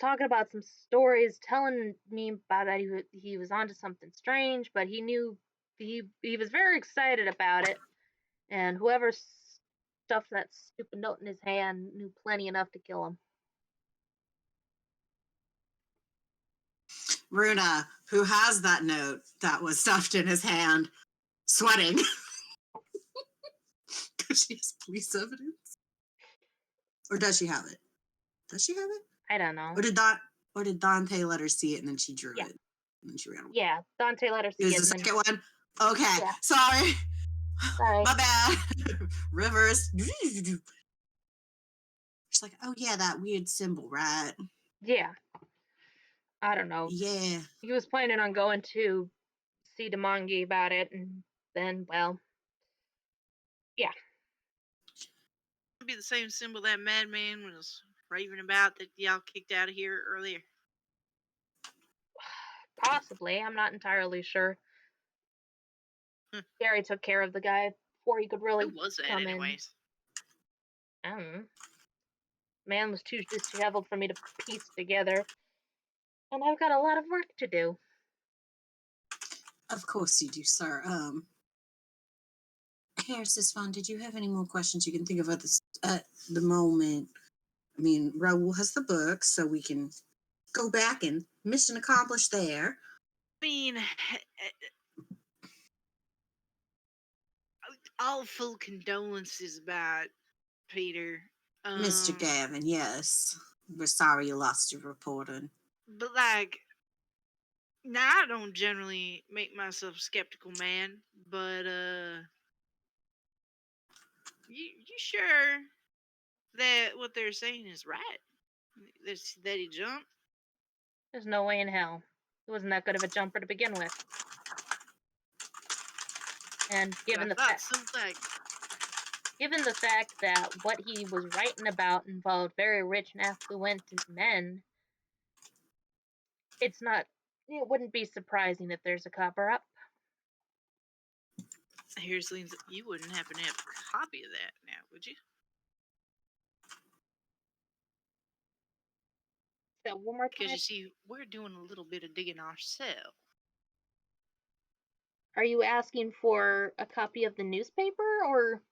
talking about some stories, telling me about that he was onto something strange, but he knew he was very excited about it, and whoever stuffed that stupid note in his hand knew plenty enough to kill him. Runa, who has that note that was stuffed in his hand, sweating. Because she has police evidence? Or does she have it? Does she have it? I don't know. Or did Dante let her see it and then she drew it? And then she ran away. Yeah, Dante let her see It was it. the second one? Okay. Yeah. Sorry. Sorry. My bad. Reverse. She's like, oh yeah, that weird symbol, right? Yeah. I don't know. Yeah. He was planning on going to see Damangi about it, and then, well, yeah. It'd be the same symbol that madman was raving about that y'all kicked out of here earlier. Possibly. I'm not entirely sure. Gary took care of the guy before he could really Who was that, come in. anyways? I don't know. Man was too disheveled for me to piece together. And I've got a lot of work to do. Of course you do, sir. Harris, István, did you have any more questions you can think of at the moment? I mean, Raoul has the book, so we can go back and mission accomplished there. I mean, awful condolences about Peter. Mr. Gavin, yes. We're sorry you lost your reporting. But like, now I don't generally make myself a skeptical man, but you sure that what they're saying is right? That he jumped? There's no way in hell. He wasn't that good of a jumper to begin with. And given the fact that what he was writing about involved very rich and affluent men, it wouldn't be surprising if there's a cover-up. Here's Leans, you wouldn't happen to have a copy of that now, would you? So one more Because time. you see, we're doing a little bit of digging ourselves. Are you asking for a copy of the newspaper or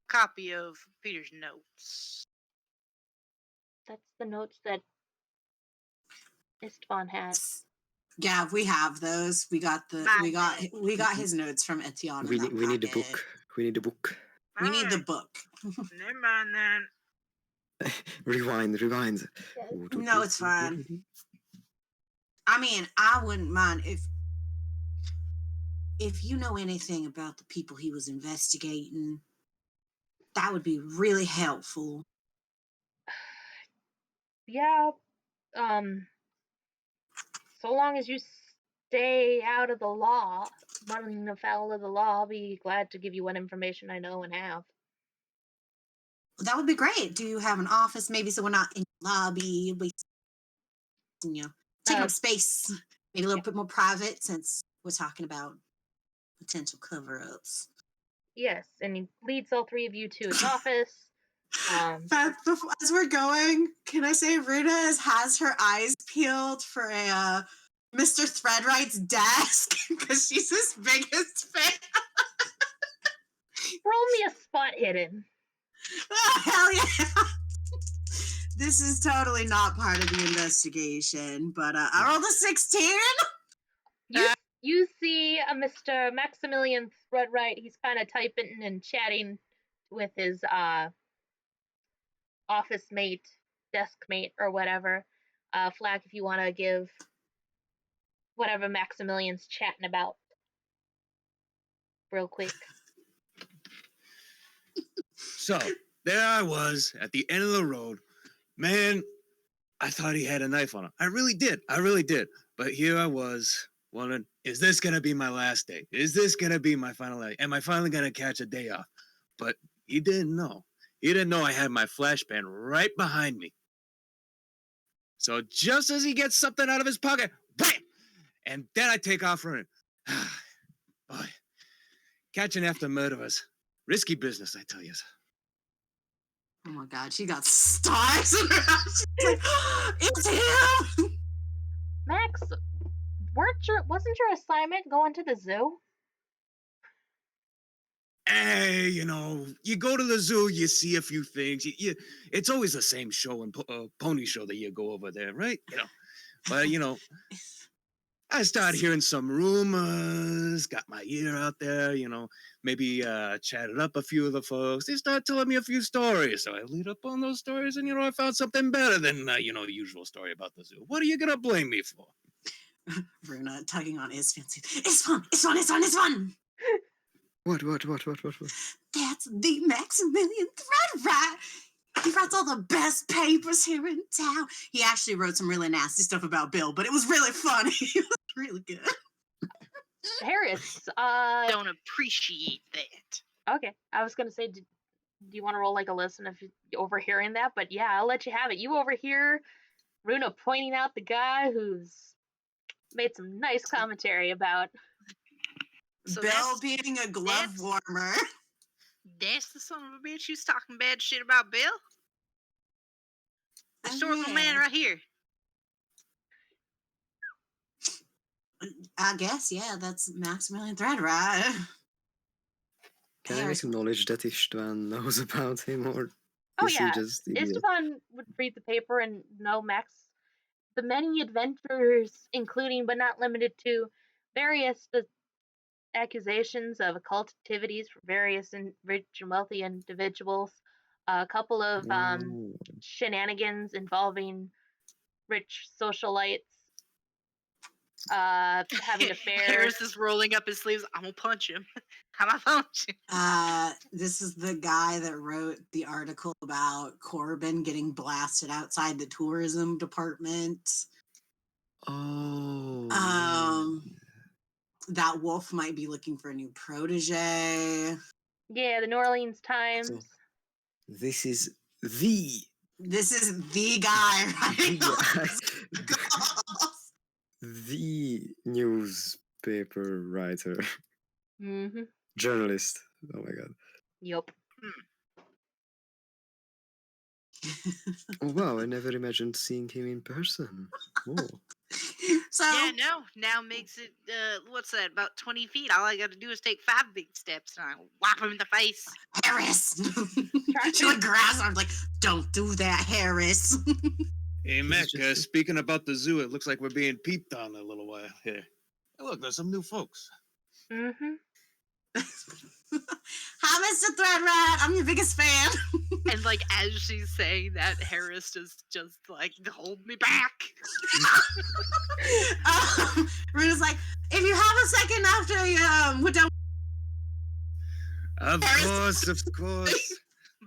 Copy of Peter's notes. that's the notes that István had? Yeah, we have those. We got his notes from Etienne. We need the book. We need the book. We need the book. Never mind then. Rewind. No, it's fine. I mean, I wouldn't mind if you know anything about the people he was investigating. That would be really helpful. Yeah. So long as you stay out of the law, running afoul of the law, I'll be glad to give you what information I know and have. That would be great. Do you have an office, maybe, so we're not in the lobby, taking up space, maybe a little bit more private, since we're talking about potential cover-ups. Yes, and he leads all three of you to his office. Beth, as we're going, can I say Runa has her eyes peeled for a Mr. Threadwright's desk because she's his biggest fan. Roll me a spot hidden. Oh, hell yeah! This is totally not part of the investigation, but I rolled a 16. You see Mr. Maximilian Threadwright. He's kind of typing and chatting with his office mate, desk mate, or whatever. Flak, if you want to give whatever Maximilian's chatting about real quick. So, there I was at the end of the road. Man, I thought he had a knife on him. I really did. But here I was wondering, is this going to be my last day? Is this going to be my final day? Am I finally going to catch a day off? But he didn't know. He didn't know I had my flashbang right behind me. So just as he gets something out of his pocket, wham! And then I take off running. Boy, catching after murderers. Risky business, I tell you. Oh my God, she got stars in her eyes. She's like, it's him! Max, wasn't your assignment going to the zoo? Hey, you go to the zoo, you see a few things. It's always the same show and pony show that you go over there, right? But I started hearing some rumors, got my ear out there, maybe chatted up a few of the folks. They start telling me a few stories. So I lead up on those stories and, I found something better than, the usual story about the zoo. What are you going to blame me for? Runa tugging on István. It's fun. What? That's the Maximilian Threadwright. He writes all the best papers here in town. He actually wrote some really nasty stuff about Bill, but it was really funny. It was really good. Harris, Don't appreciate that. Okay, I was gonna say, do you want to roll like a listen if you're overhearing that? But yeah, I'll let you have it. You overhear Runa pointing out the guy who's made some nice commentary about So Bill being a glove warmer. That's the son of a bitch who's talking bad shit about Bill? Historical man right here. I guess, yeah, that's Maximilian Threadwright. Can I make a knowledge that István knows about him, or Oh is yeah, he just Estaban would read the paper and know Max. The many adventures, including but not limited to various accusations of occult activities from various rich and wealthy individuals. A couple of Oh. shenanigans involving rich socialites having affairs. Harris is rolling up his sleeves. I'm gonna punch him. I'm gonna punch him. This is the guy that wrote the article about Corbin getting blasted outside the tourism department. Oh. That wolf might be looking for a new protege. Yeah, the New Orleans Times. So, this is the guy, right? the newspaper writer, Mm-hmm. journalist. Oh my god. Yup. Oh wow, I never imagined seeing him in person. Oh. So Yeah, no. Now makes it what's that? About 20 feet. All I got to do is take 5 big steps, and I whap him in the face. Harris. She like grabs him, like, don't do that, Harris. Hey, Mac, speaking about the zoo, it looks like we're being peeped on a little while here. Hey, look, there's some new folks. Mm-hmm. Hi, Mr. Threadwright. I'm your biggest fan. And like as she's saying that, Harris is just like, hold me back. Runa's like, if you have a second after we're done. Of Harris. course.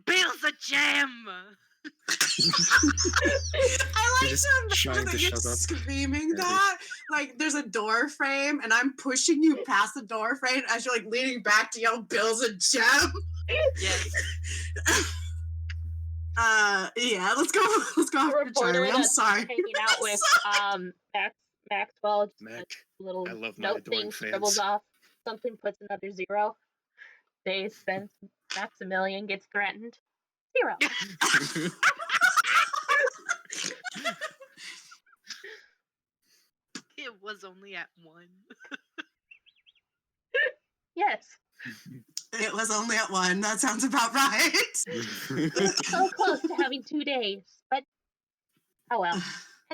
Bill's a gem. I like Just to trying imagine to that you're shut up. screaming Yeah. that. Like, there's a door frame, and I'm pushing you past the door frame as you're, like, leaning back to yell, Bill's a gem. Yes. Yeah, let's go after Reporter Charlie. I'm that's sorry. hanging out with Maxwell. Just Mac, a little I love my note adoring thing fans. scribbles off. Something puts another 0. Days spent. Maximilian gets threatened. 0. It was only at 1. Yes. It was only at 1. That sounds about right. So close to having 2 days, but oh well.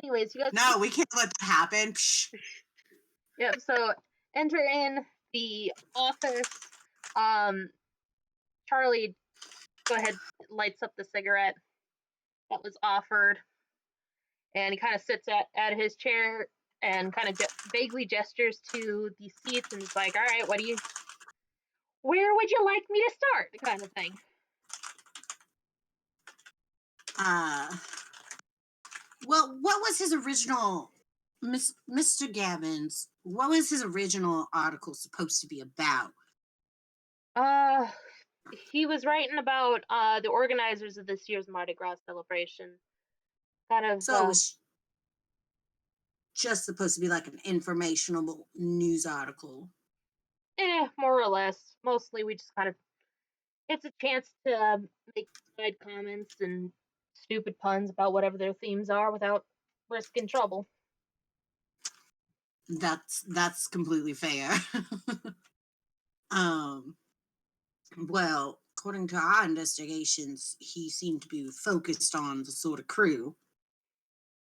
Anyways, you guys. No, we can't let that happen. Psh. Yep. So enter in the office. Charlie, go ahead, lights up the cigarette that was offered, and he kind of sits at his chair and kind of vaguely gestures to the seats, and he's like, "All right, where would you like me to start?" Kind of thing. Well, what was his original, Mr. Gavin's? What was his original article supposed to be about? He was writing about the organizers of this year's Mardi Gras celebration. Kind of. So it was just supposed to be like an informational news article. More or less. Mostly, we just kind of. It's a chance to make side comments and stupid puns about whatever their themes are without risking trouble. That's completely fair. Well, according to our investigations, he seemed to be focused on the sort of crew,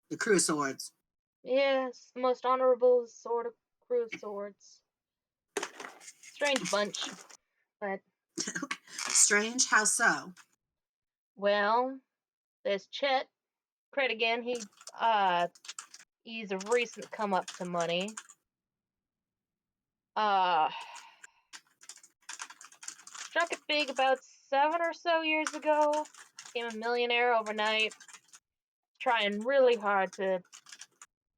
the crew of swords. Yes, the most honorable sort of crew of swords. Strange bunch, but Strange, how so? well, there's Chet Credigan. He's a recent come up to money. Struck it big about 7 or so years ago. Became a millionaire overnight. Trying really hard to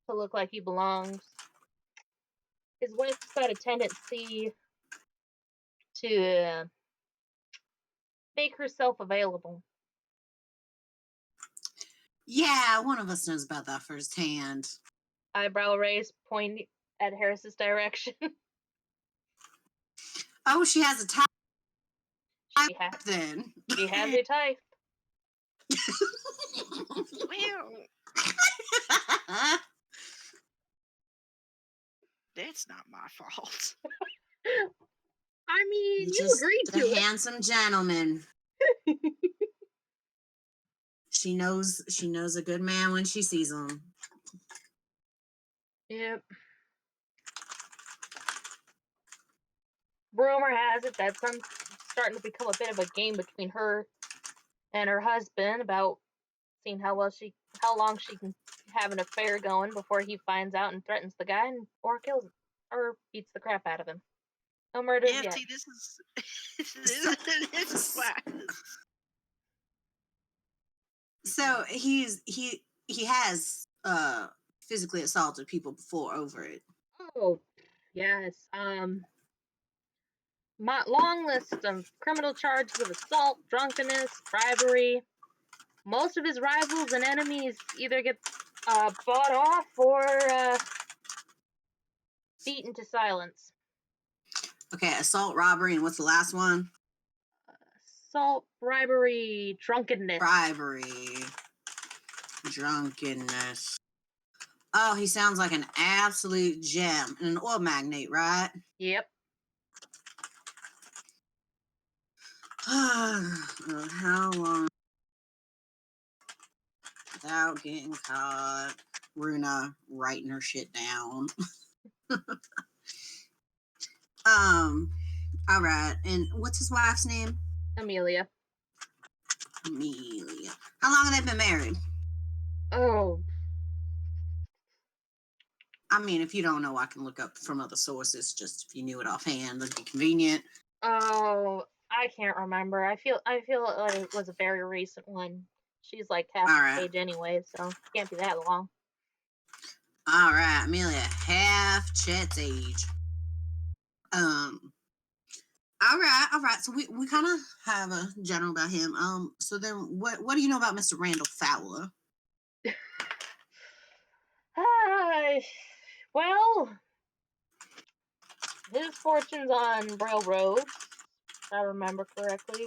look like he belongs. His wife's got a tendency to make herself available. Yeah, one of us knows about that firsthand. Eyebrow raised, pointing at Harris's direction. Oh, she has a type She has then. a type. Well, that's not my fault. I mean, you Just agreed to a it. handsome gentleman. She knows a good man when she sees him. Yep. rumor has it that some starting to become a bit of a game between her and her husband about seeing how long she can have an affair going before he finds out and threatens the guy or kills him or beats the crap out of him. No murders Yeah, yet. see, this is whack. So he has physically assaulted people before over it. Oh, yes. Long list of criminal charges of assault, drunkenness, bribery. Most of his rivals and enemies either get bought off or beaten to silence. Okay, assault, robbery, and what's the last one? Assault, bribery, drunkenness. Bribery, drunkenness. Oh, he sounds like an absolute gem and an oil magnate, right? Yep. How long without getting caught? Runa writing her shit down. All right. And what's his wife's name? Amelia. Amelia. How long have they been married? Oh, I mean, if you don't know, I can look up from other sources. Just if you knew it offhand, that'd be convenient. oh, I can't remember. I feel like it was a very recent one. She's like half All the right. age anyway, so it can't be that long. All right, Amelia, half Chet's age. All right. So we kind of have a general about him. So then what do you know about Mr. Randall Fowler? Well, his fortune's on railroads, if I remember correctly,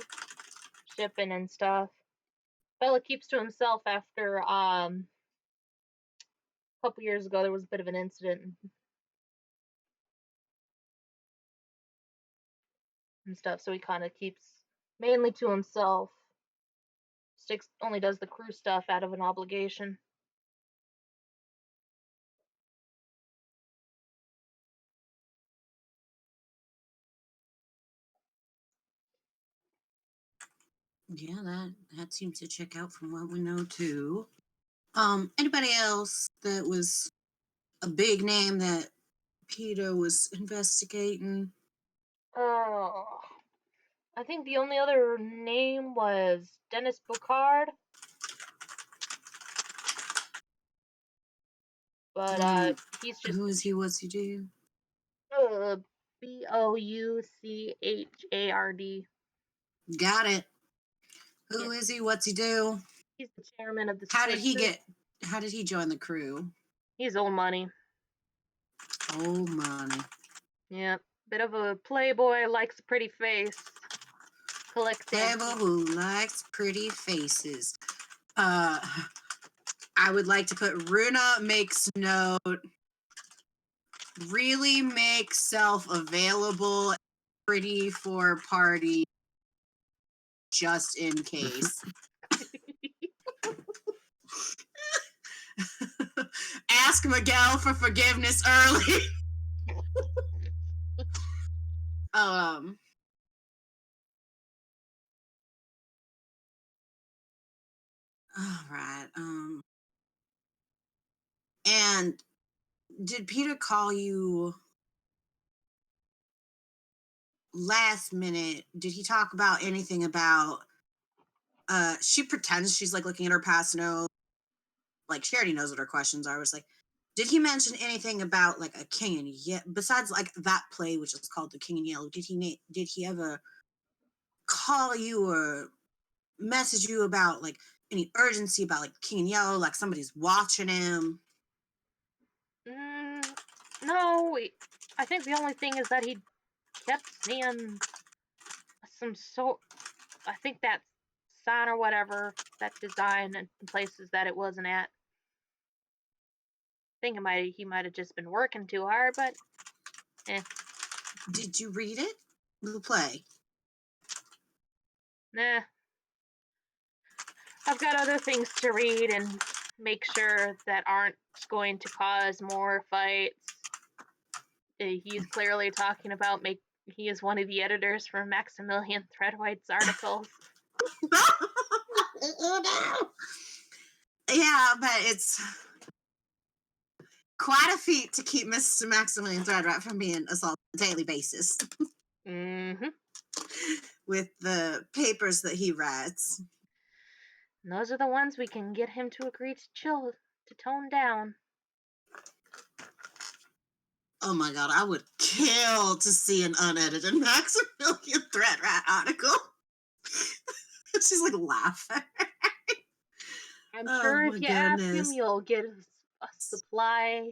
shipping and stuff. Fella keeps to himself after a couple years ago there was a bit of an incident and stuff, so he kind of keeps mainly to himself. Only does the crew stuff out of an obligation. Yeah, that seems to check out from what we know too. Anybody else that was a big name that Peter was investigating? Oh, I think the only other name was Dennis Boucard. But he's just Who is he? What's he do? Bouchard. Got it. Yeah, Who is he? What's he do? he's the chairman of the How steward did he crew. How did he join the crew? He's old money. Oh, money. Yeah, bit of a playboy, likes a pretty face. Collects Playboy antiques. who likes pretty faces. I would like to put Runa makes note. Really make self available, pretty for party, just in case. Ask Miguel for forgiveness early. All right. And did Peter call you last minute? Did he talk about anything about she pretends she's like looking at her past notes, like she already knows what her questions are. I was like, did he mention anything about like a king and yellow besides like that play which is called the King and Yellow? Did he ever call you or message you about like any urgency about like King and Yellow, like somebody's watching him? No, I think the only thing is that he kept seeing I think that sign or whatever, that design in places that it wasn't at. I think he might have just been working too hard, but Did you read it? The play? nah. I've got other things to read and make sure that aren't going to cause more fights. He's clearly talking about he is one of the editors for Maximilian Threadwright's articles. Oh, no. Yeah, but it's quite a feat to keep Mr. Maximilian Threadwright from being assaulted on a daily basis Mm-hmm. with the papers that he writes. And those are the ones we can get him to agree to tone down. Oh my god, I would kill to see an unedited Maximilian Threadwright article. She's like laughing. I'm Oh sure my if you ask him, goodness. you'll get a supply.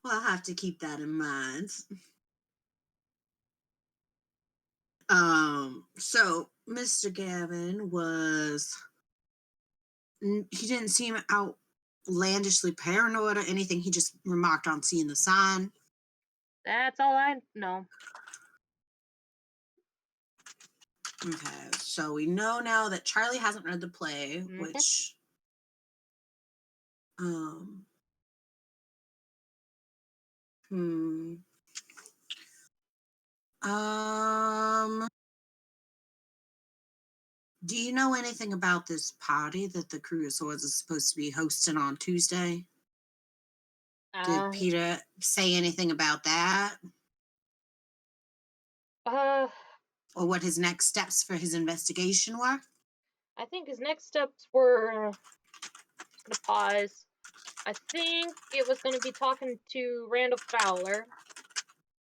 Well, I'll have to keep that in mind. So Mr. Gavin he didn't seem outlandishly paranoid or anything. He just remarked on seeing the sign. That's all I know. Okay, so we know now that Charlie hasn't read the play, Mhm. which do you know anything about this party that the Crew of Swords is supposed to be hosting on Tuesday? Did Peter say anything about that? Or what his next steps for his investigation were? I think his next steps were gonna pause. I think it was gonna be talking to Randall Fowler,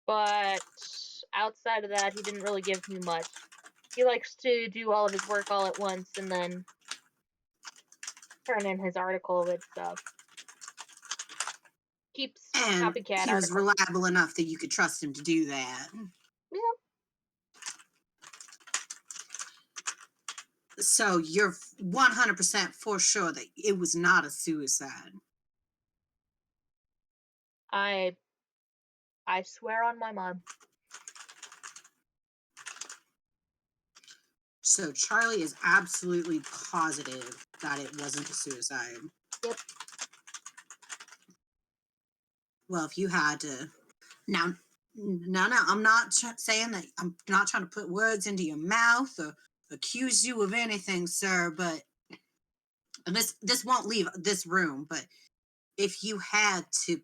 but outside of that, he didn't really give me much. He likes to do all of his work all at once and then turn in his article with stuff. Keeps And copycat he was articles. reliable enough that you could trust him to do that. Yeah. So you're 100% for sure that it was not a suicide. I swear on my mom. So Charlie is absolutely positive that it wasn't a suicide. Yep. Well, if you had to... No, I'm not saying that. I'm not trying to put words into your mouth or accuse you of anything, sir, but... And this won't leave this room, but if you had to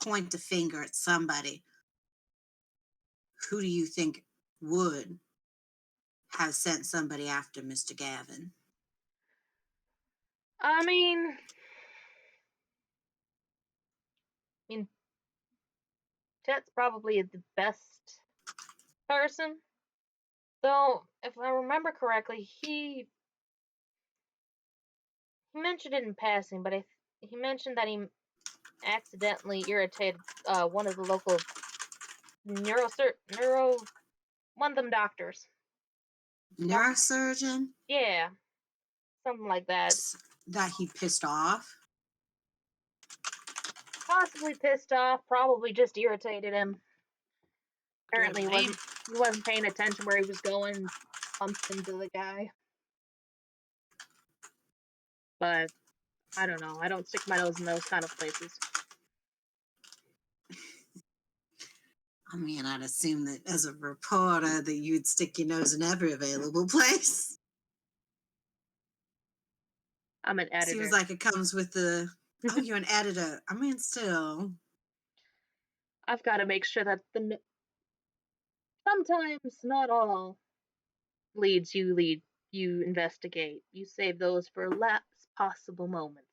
point the finger at somebody, who do you think would have sent somebody after Mr. Gavin? I mean, Chet's probably the best person. Though, if I remember correctly, he mentioned it in passing, but he mentioned that he accidentally irritated one of the local one of them doctors. Neurosurgeon? Yeah, something like that. That he pissed off? Possibly pissed off, probably just irritated him. Apparently he wasn't paying attention where he was going, bumped into the guy. But I don't know. I don't stick my nose in those kind of places. I mean, I'd assume that as a reporter that you'd stick your nose in every available place. I'm an editor. Seems like it comes with the... Oh, you're an editor. I mean, still. I've got to make sure that sometimes, not all, leads you investigate. You save those for last possible moments.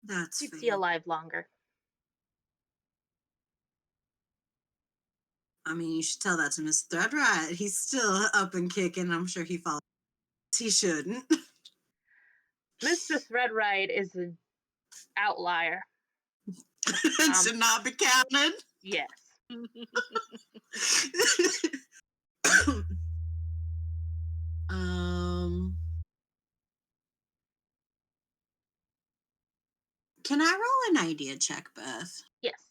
That's Keeps fair. you alive longer. I mean, you should tell that to Mr. Threadwright. He's still up and kicking. I'm sure he follows. He shouldn't. Mr. Threadwright is an outlier. Should not be counted. Yes. Can I roll an idea check, Beth? Yes.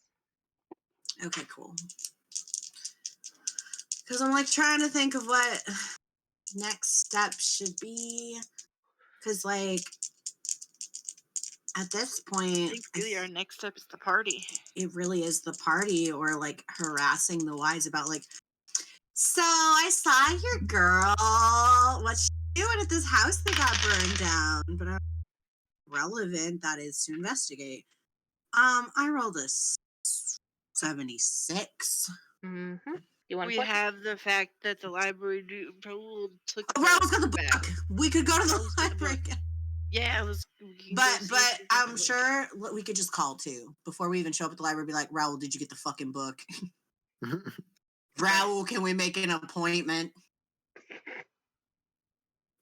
Okay, cool. Because I'm like trying to think of what next step should be. Because like At this I point, think really our next step is the party. it really is the party, or like harassing the wise about like, so I saw your girl. What's she doing at this house that got burned down? But relevant that is to investigate. I rolled a 76. Mm-hmm. You want We to have the fact that the library took the Raoul's got the book. back. We could go to the Raoul's got the library. book. Yeah, it was. We can go But see if they got I'm the book. sure we could just call too before we even show up at the library. Be like, Raoul, did you get the fucking book? Raoul, can we make an appointment?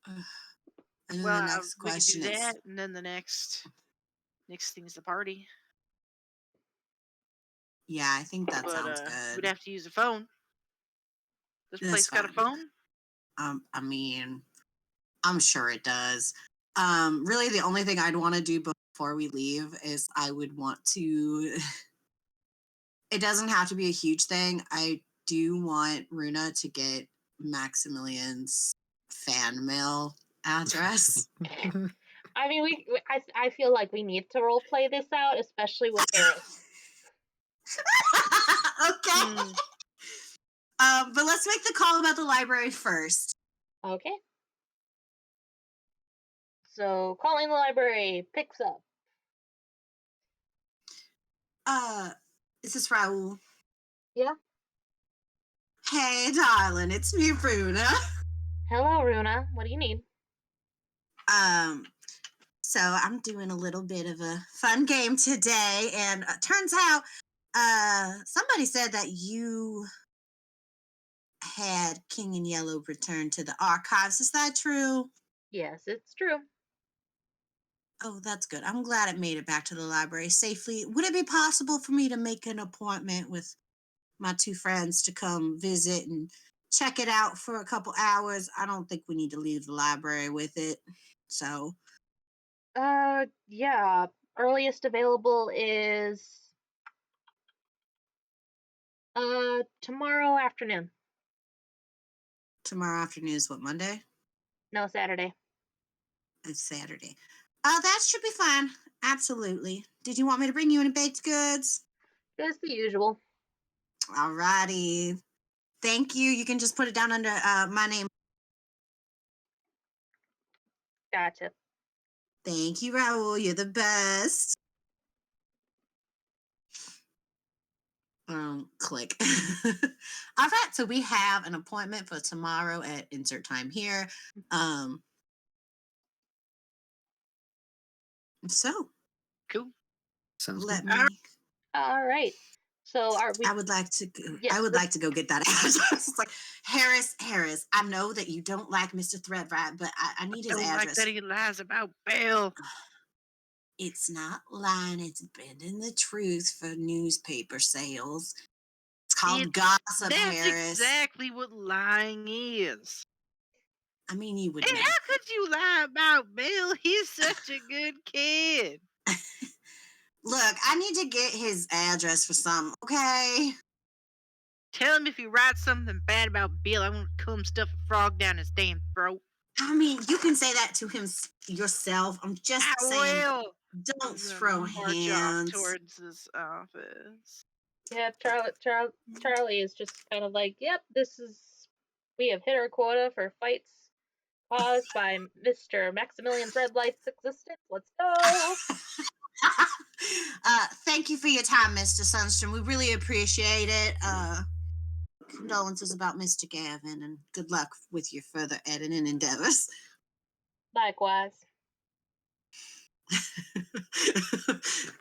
And then Well, the next we can question do is, that, and then the next thing is the party. yeah, I think that But sounds we'd good. have to use a phone. This That's place got a fine. phone? I mean, I'm sure it does. Really, the only thing I'd want to do before we leave is I would want to. It doesn't have to be a huge thing. I do want Runa to get Maximilian's fan mail address. I mean, I feel like we need to role play this out, especially with Harris. Okay. But let's make the call about the library first. Okay. So calling the library picks up. Is this Raoul? Yeah. Hey, darling, it's me, Runa. Hello, Runa. What do you need? So I'm doing a little bit of a fun game today, and turns out, somebody said that you had King in Yellow returned to the archives. Is that true? Yes, it's true. Oh, that's good. I'm glad it made it back to the library safely. Would it be possible for me to make an appointment with my two friends to come visit and check it out for a couple hours? I don't think we need to leave the library with it. So, Yeah. Earliest available is tomorrow afternoon. tomorrow afternoon is what, Monday? No, Saturday. It's Saturday. That should be fine. Absolutely. Did you want me to bring you any baked goods? Just the usual. Alrighty. Thank you. You can just put it down under my name. Gotcha. Thank you, Raoul. You're the best. Click. All right, so we have an appointment for tomorrow at insert time here. So Cool. Sounds let good. me. All right. So are we? I would like to. Yes, I would this- like to go get that address. It's like Harris. I know that you don't like Mr. Threadwright, but I need his Don't address. like that he lies about bail. It's not lying. It's bending the truth for newspaper sales. It's called gossip, That's Harris. exactly what lying is. I mean, you would And know. how could you lie about Bill? He's such a good kid. Look, I need to get his address for something, okay? Tell him if he writes something bad about Bill, I'm gonna come stuff a frog down his damn throat. I mean, you can say that to him yourself. I'm just I saying, will. don't I'm gonna throw march hands. off towards his office. Yeah, Charlie is just kind of like, yep, we have hit our quota for fights caused by Mr. Maximilian Threadlight's existence. Let's go. Thank you for your time, Mr. Sunstrom. We really appreciate it. Condolences about Mr. Gavin, and good luck with your further editing endeavors. Likewise.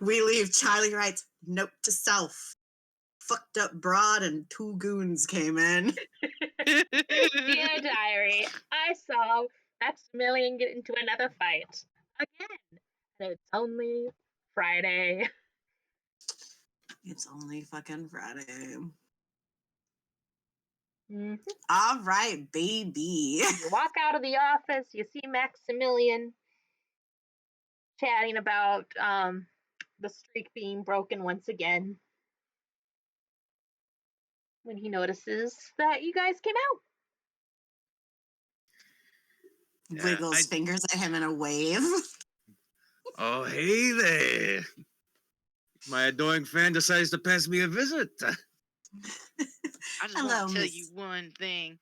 We leave. Charlie writes, note to self. Fucked up broad and two goons came in. Dear diary, I saw Maximilian get into another fight. Again. And it's only Friday. It's only fucking Friday. Mm-hmm. All right, baby. You walk out of the office, you see Maximilian chatting about the streak being broken once again. When he notices that you guys came out. Wiggles fingers at him in a wave. Oh, hey there. My adoring fan decides to pass me a visit. I just Hello, want to tell Miss. you one thing.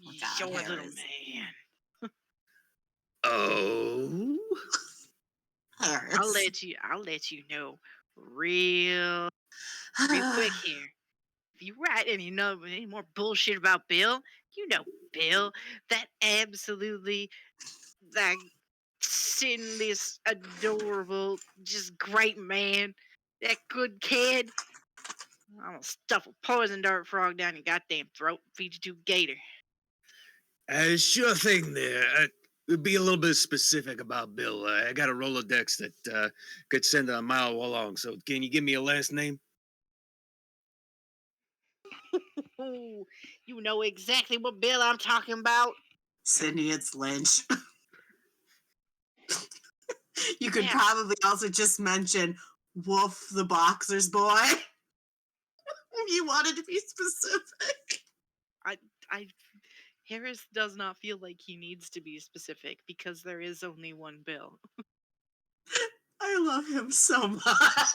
Oh, You God, sure little Harris. man. Oh? Harris. I'll let you know real quick here. If you write any more bullshit about Bill, you know Bill, that absolutely that sinless, adorable, just great man, that good kid. I'm gonna stuff a poison dart frog down your goddamn throat and feed you to a gator. Sure thing there. Be a little bit specific about Bill. I got a Rolodex that could send a mile along, so can you give me a last name? Ooh, you know exactly what Bill I'm talking about. Sydney, it's Lynch. You could Yeah. probably also just mention Wolf the Boxer's Boy. If you wanted to be specific. I Harris does not feel like he needs to be specific because there is only one Bill. I love him so much. God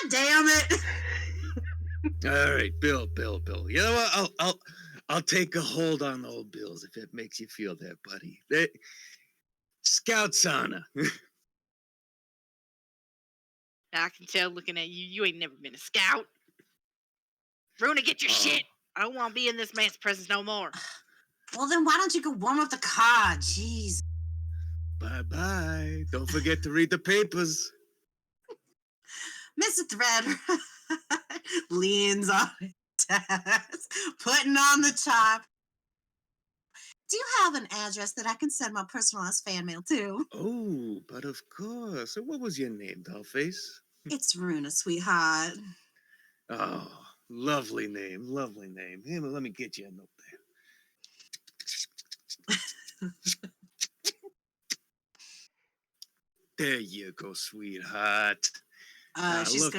damn it. All right, Bill. You know what? I'll take a hold on old Bills if it makes you feel that, buddy. Scout's honor. I can tell looking at you, you ain't never been a scout. Runa, get your shit. I don't want to be in this man's presence no more. Well, then why don't you go warm up the car? Jeez. Bye-bye. Don't forget to read the papers. Mr. Threadwright leans on his desk, putting on the chop. Do you have an address that I can send my personalized fan mail to? Oh, but of course. So what was your name, Dollface? It's Runa, sweetheart. Oh, lovely name. Here, let me get you a note there. There you go, sweetheart. She's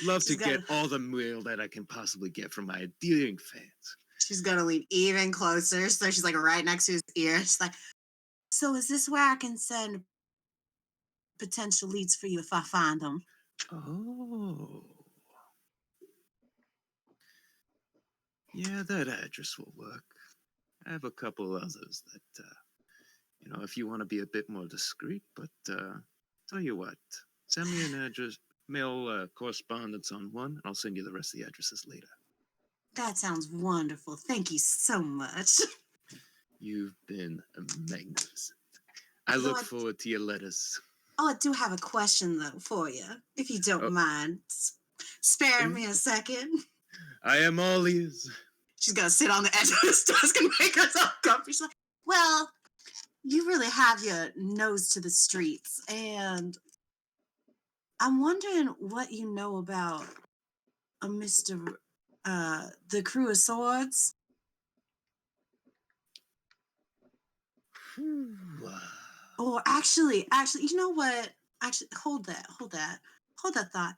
love to get all the mail that I can possibly get from my adoring fans. She's gonna lean even closer, so she's like right next to his ear. She's like, "So is this where I can send potential leads for you if I find them?" Oh. Yeah, that address will work. I have a couple others that, if you want to be a bit more discreet, but tell you what, send me an address, mail correspondence on one, and I'll send you the rest of the addresses later. That sounds wonderful. Thank you so much. You've been magnificent. I look forward to your letters. Oh, I do have a question, though, for you, if you don't mind. Spare me a second. I am all ears. She's going to sit on the edge of this desk and make herself comfy. She's like, well, you really have your nose to the streets, and I'm wondering what you know about Mr. The Crew of Swords. Or actually, you know what? Actually, hold that thought.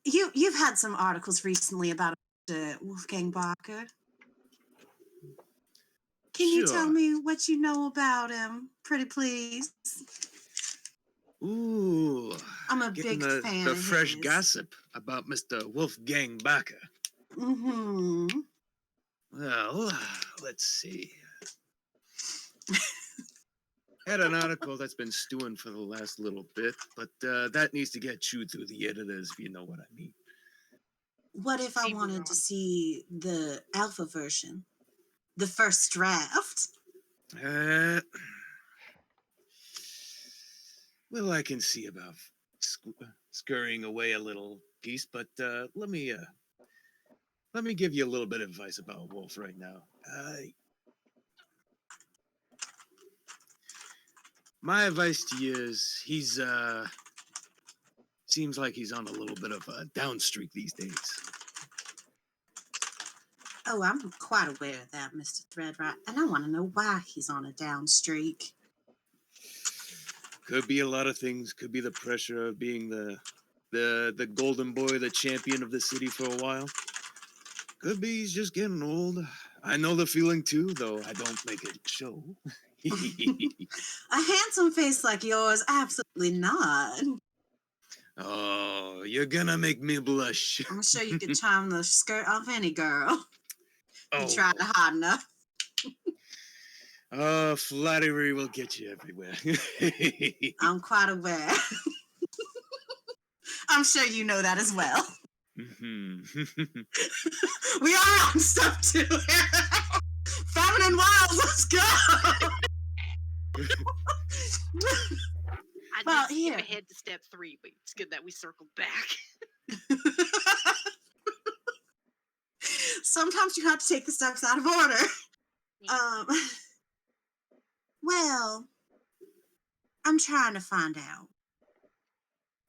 You've had some articles recently about Wolfgang Barker. Can you tell me what you know about him, pretty please? Ooh, I'm a big fan the of fresh his. gossip about Mr. Wolfgang Barker. Mm-hmm. Well, let's see. Had an article that's been stewing for the last little bit, but that needs to get chewed through the editors, if you know what I mean. What if I wanted to see the alpha version? The first draft? Well, I can see about scurrying away a little piece, but let me give you a little bit of advice about Wolf right now. My advice to you is he's seems like he's on a little bit of a down streak these days. Oh, I'm quite aware of that, Mr. Threadwright, and I want to know why he's on a down streak. Could be a lot of things. Could be the pressure of being the golden boy, the champion of the city for a while. Could be he's just getting old. I know the feeling too, though I don't make it show. A handsome face like yours, absolutely not. Oh, you're gonna make me blush. I'm sure you could charm the skirt off any girl. You Oh, tried hard enough. flattery will get you everywhere. I'm quite aware. I'm sure you know that as well. Mhm. We are on step 2 here. Feminine Wiles, let's go. I Well, did here. skip ahead to step 3, but it's good that we circled back. Sometimes you have to take the steps out of order. Well, I'm trying to find out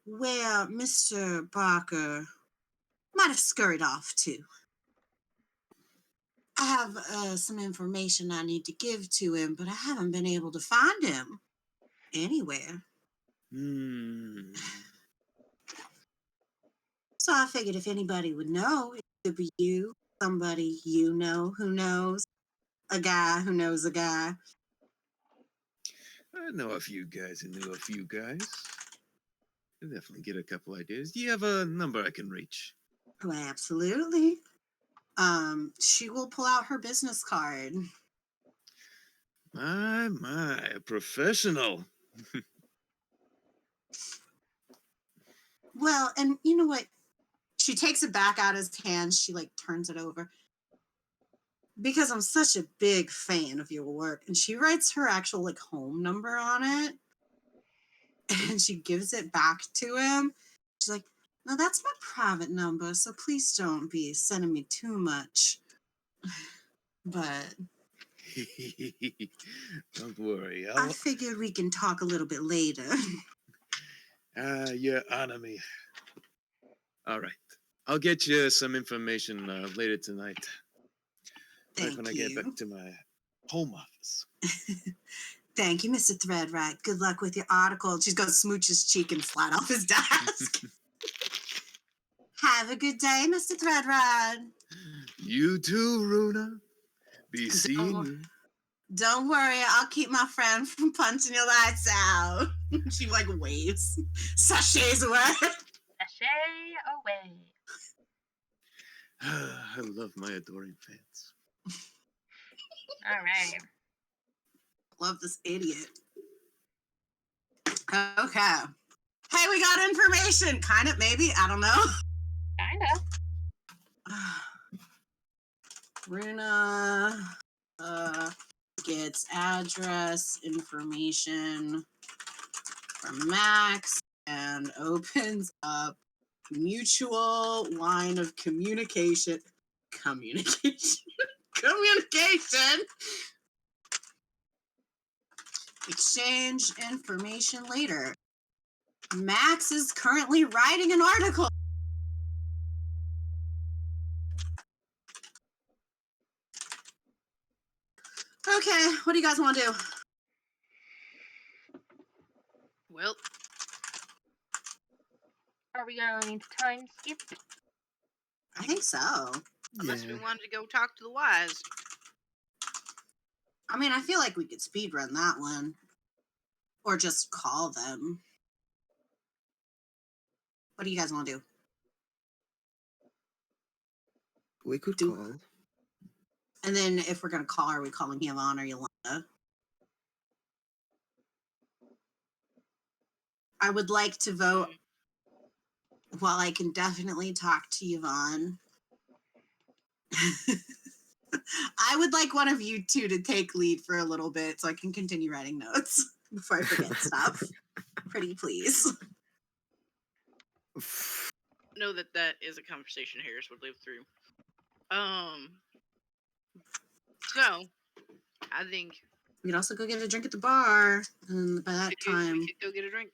where Mr. Barker might have scurried off to. I have some information I need to give to him, but I haven't been able to find him anywhere. So I figured if anybody would know, it could be you, somebody you know who knows, a guy who knows a guy. I know a few guys who knew a few guys. I'll definitely get a couple ideas. Do you have a number I can reach? Oh, absolutely. She will pull out her business card. My, a professional. Well, and you know what? She takes it back out of his hands. She like turns it over. Because I'm such a big fan of your work. And she writes her actual like home number on it. And she gives it back to him. She's like, no, that's my private number. So please don't be sending me too much. But don't worry. I figured we can talk a little bit later. You honor me. All right. I'll get you some information later tonight. Thank when I you. get back to my home office. Thank you, Mr. Threadwright. Good luck with your article. She's going to smooch his cheek and slide off his desk. Have a good day, Mr. Threadwright. You too, Runa. Be seeing you. Don't worry, I'll keep my friend from punching your lights out. She like waves, sachets away. Sashay away. I love my adoring fans. All right. Love this idiot. Okay. Hey, we got information. Kind of, maybe. I don't know. Kinda. Runa gets address information from Max and opens up mutual line of communication. Communication. Exchange information later. Max is currently writing an article. Okay, what do you guys want to do? Well, Are we going to time skip? I think so. unless we wanted to go talk to the wise. I mean, I feel like we could speedrun that one. Or just call them. What do you guys want to do? We could Do- call. And then if we're going to call, are we calling Yvonne or Yolanda? I would like to vote. While I can definitely talk to Yvonne, I would like one of you two to take lead for a little bit so I can continue writing notes before I forget stuff. Pretty please. Know that is a conversation Harris would live through. So I think We could also go get a drink at the bar, and by that time, we could go get a drink.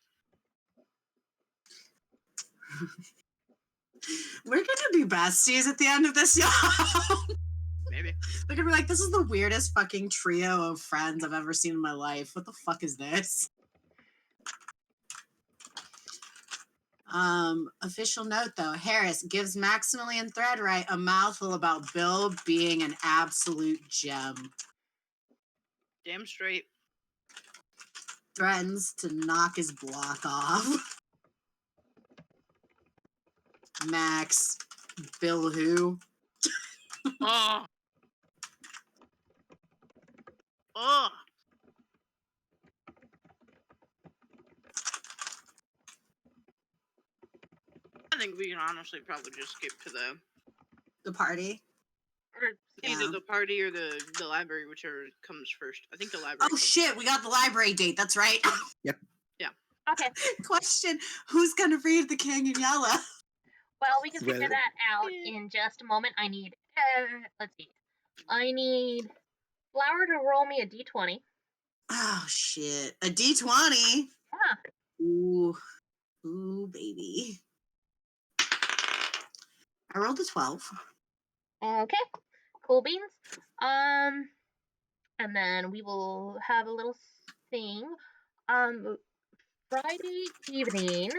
we're gonna be besties at the end of this, y'all. Maybe. We're gonna be like, this is the weirdest fucking trio of friends I've ever seen in my life. What the fuck is this? Official note though, Harris gives Maximilian Threadwright a mouthful about Bill being an absolute gem. Damn straight. threatens to knock his block off. Max, Bill who? Oh. Oh. I think we can honestly probably just skip to The party. or either Yeah. the party or the library, whichever comes first. I think the library. Oh comes shit, first. we got the library date. That's right. Okay. Question: who's gonna read the King in Yellow? Well, we can figure Well- that out in just a moment. I need, let's see. I need Flower to roll me a d20. Oh shit, a D20. Yeah. Ooh, baby. I rolled a 12. Okay. Cool beans. And then we will have a little thing. Friday evening,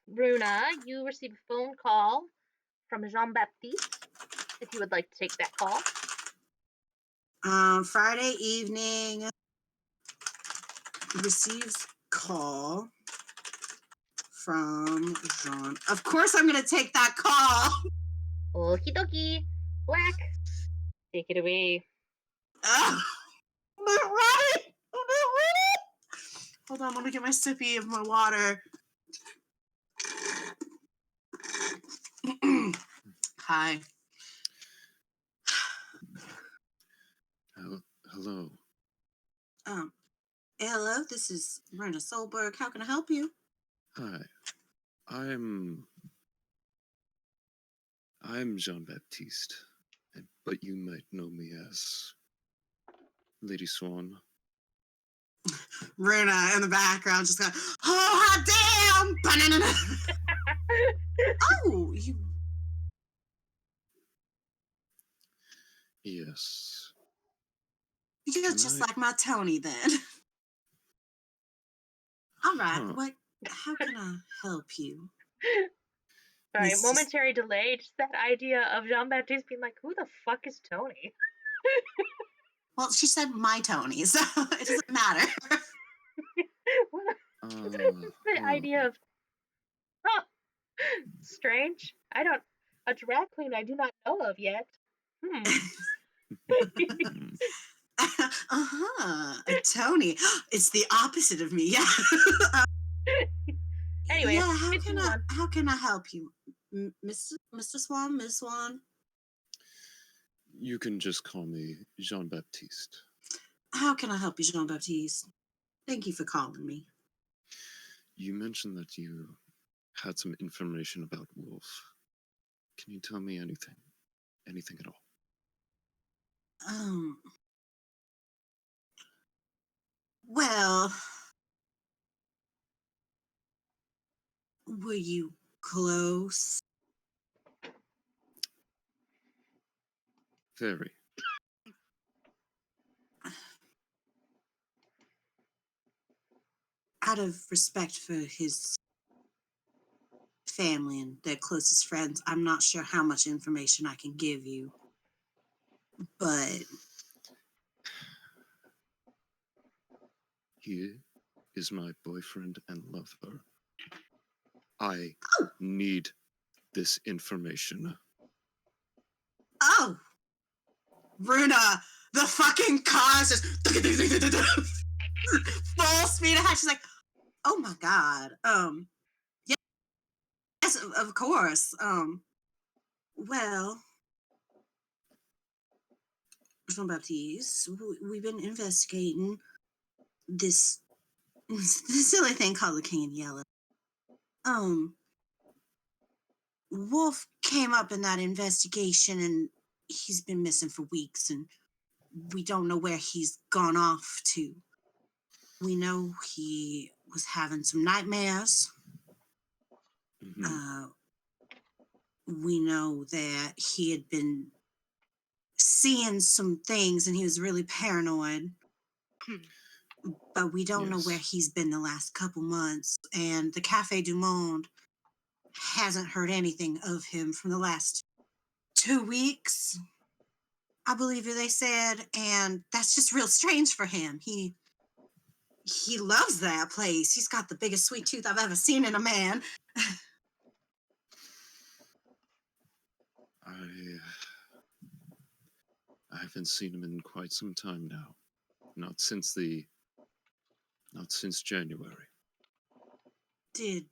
Runa, you receive a phone call from Jean-Baptiste, if you would like to take that call. Friday evening, receives call from Jean. Of course, I'm gonna take that call. Okie dokie. Black, take it away. Ugh, I'm not ready. I'm not ready. Hold on, let me get my sippy of my water. Hi. Hello. Hello, this is Runa Solberg. How can I help you? Hi. I'm Jean-Baptiste, but you might know me as Lady Swann. Runa in the background just going, oh, hot damn! Banana. Oh, you. Yes. You're Can just I- like my Tony then. All right, Huh. how can I help you? Sorry, Mrs. momentary delay. Just that idea of Jean-Baptiste being like, who the fuck is Tony? Well, she said my Tony, so it doesn't matter. What Uh, the huh. idea of... Huh. Strange. A drag queen I do not know of yet. Hmm. A Tony. It's the opposite of me. Yeah. Anyway, yeah. How continue on. can I help you, Mr. Swan, Miss Swan? You can just call me Jean-Baptiste. How can I help you, Jean Baptiste? Thank you for calling me. You mentioned that you had some information about Wolf. Can you tell me anything? Anything at all? Well, were you close? Very. Out of respect for his family and their closest friends, I'm not sure how much information I can give you. But He is my boyfriend and lover. I need this information. oh, Runa, the fucking car is just full speed ahead. She's like, oh my god. Yes, of course. Well, Jean Baptiste, we've been investigating this silly thing called the King in Yellow. Wolf came up in that investigation and he's been missing for weeks and we don't know where he's gone off to. We know he was having some nightmares. Mhm. We know that he had been seeing some things and he was really paranoid. But we don't know where Yes. he's been the last couple months. And the Café du Monde hasn't heard anything of him from the last 2 weeks, I believe they said. And that's just real strange for him. He loves that place. He's got the biggest sweet tooth I've ever seen in a man. I haven't seen him in quite some time now. Not since January. Did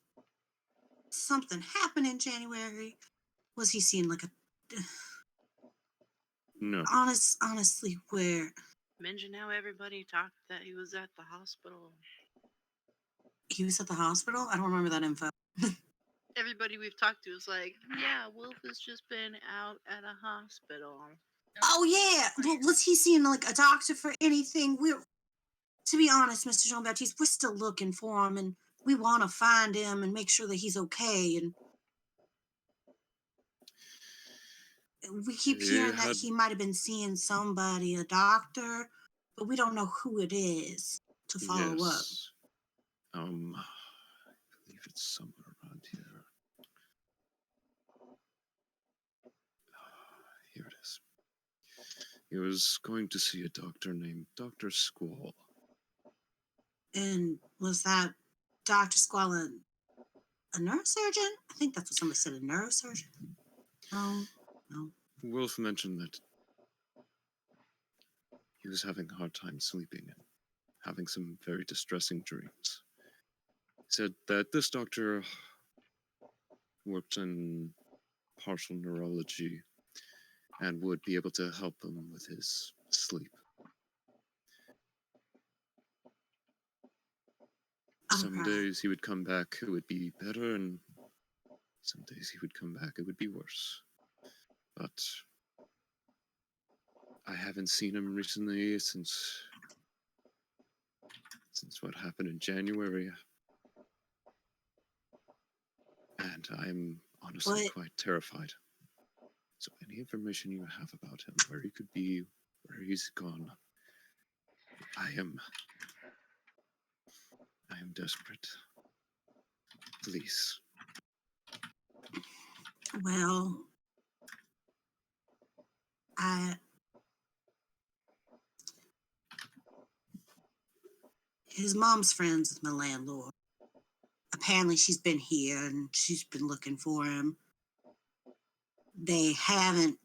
something happen in January? Was he seen like a No. honestly where Mention how everybody talked that he was at the hospital. he was at the hospital? I don't remember that info. Everybody we've talked to is like, yeah, Wolf has just been out at a hospital. Oh yeah. Well, was he seeing like a doctor for anything? To be honest, Mr. Jean-Baptiste, we're still looking for him and we want to find him and make sure that he's okay. And we keep hearing that he might have been seeing somebody, a doctor, but we don't know who it is to follow up. I believe it's somewhere around here. Here it is. He was going to see a doctor named Dr. Squall. And was that Dr. Squall a neurosurgeon? I think that's what somebody said, a neurosurgeon. No. Wolf mentioned that he was having a hard time sleeping and having some very distressing dreams. He said that this doctor worked in partial neurology and would be able to help him with his sleep. Some days he would come back, it would be better, and some days he would come back, it would be worse. But I haven't seen him recently since what happened in January. And I'm honestly quite terrified. So any information you have about him, where he could be, where he's gone, I am desperate. Please. Well, his mom's friends with my landlord. Apparently she's been here and she's been looking for him. They haven't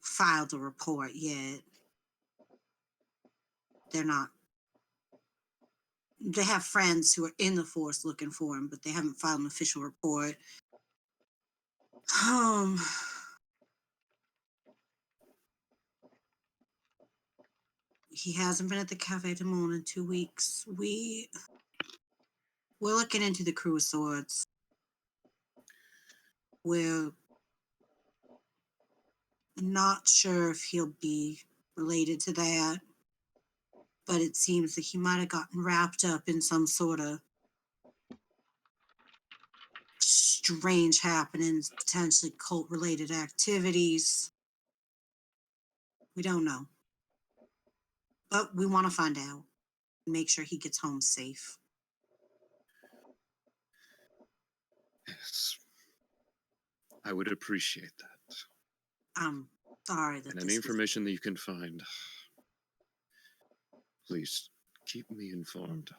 filed a report yet. They have friends who are in the force looking for him, but they haven't filed an official report. He hasn't been at the Cafe du Monde in 2 weeks. We're looking into the Crew of Swords. We're not sure if he'll be related to that, but it seems that he might have gotten wrapped up in some sort of strange happenings, potentially cult-related activities. We don't know. But we want to find out and make sure he gets home safe. Yes. I would appreciate that. I'm sorry that any information that you can find, please keep me informed.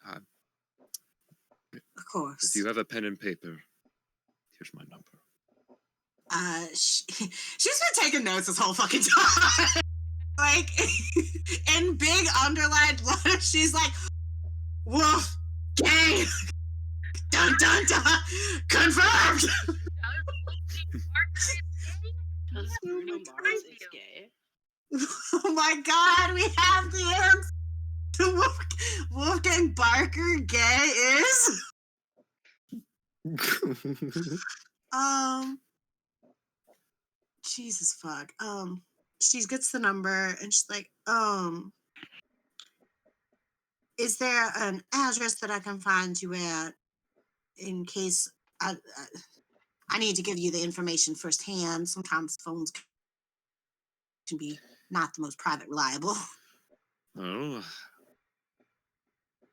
Of course. If you have a pen and paper, here's my number. She's been taking notes this whole fucking time. Like, in big underlined letters, she's like, Wolf, gay, dun dun dun, confirmed. Does Bruno Mars is gay? Oh my god, we have the answer to Wolfgang Barker gay is. Jesus fuck. She gets the number and she's like, is there an address that I can find you at in case I need to give you the information firsthand? Sometimes phones can be not the most private reliable. Well,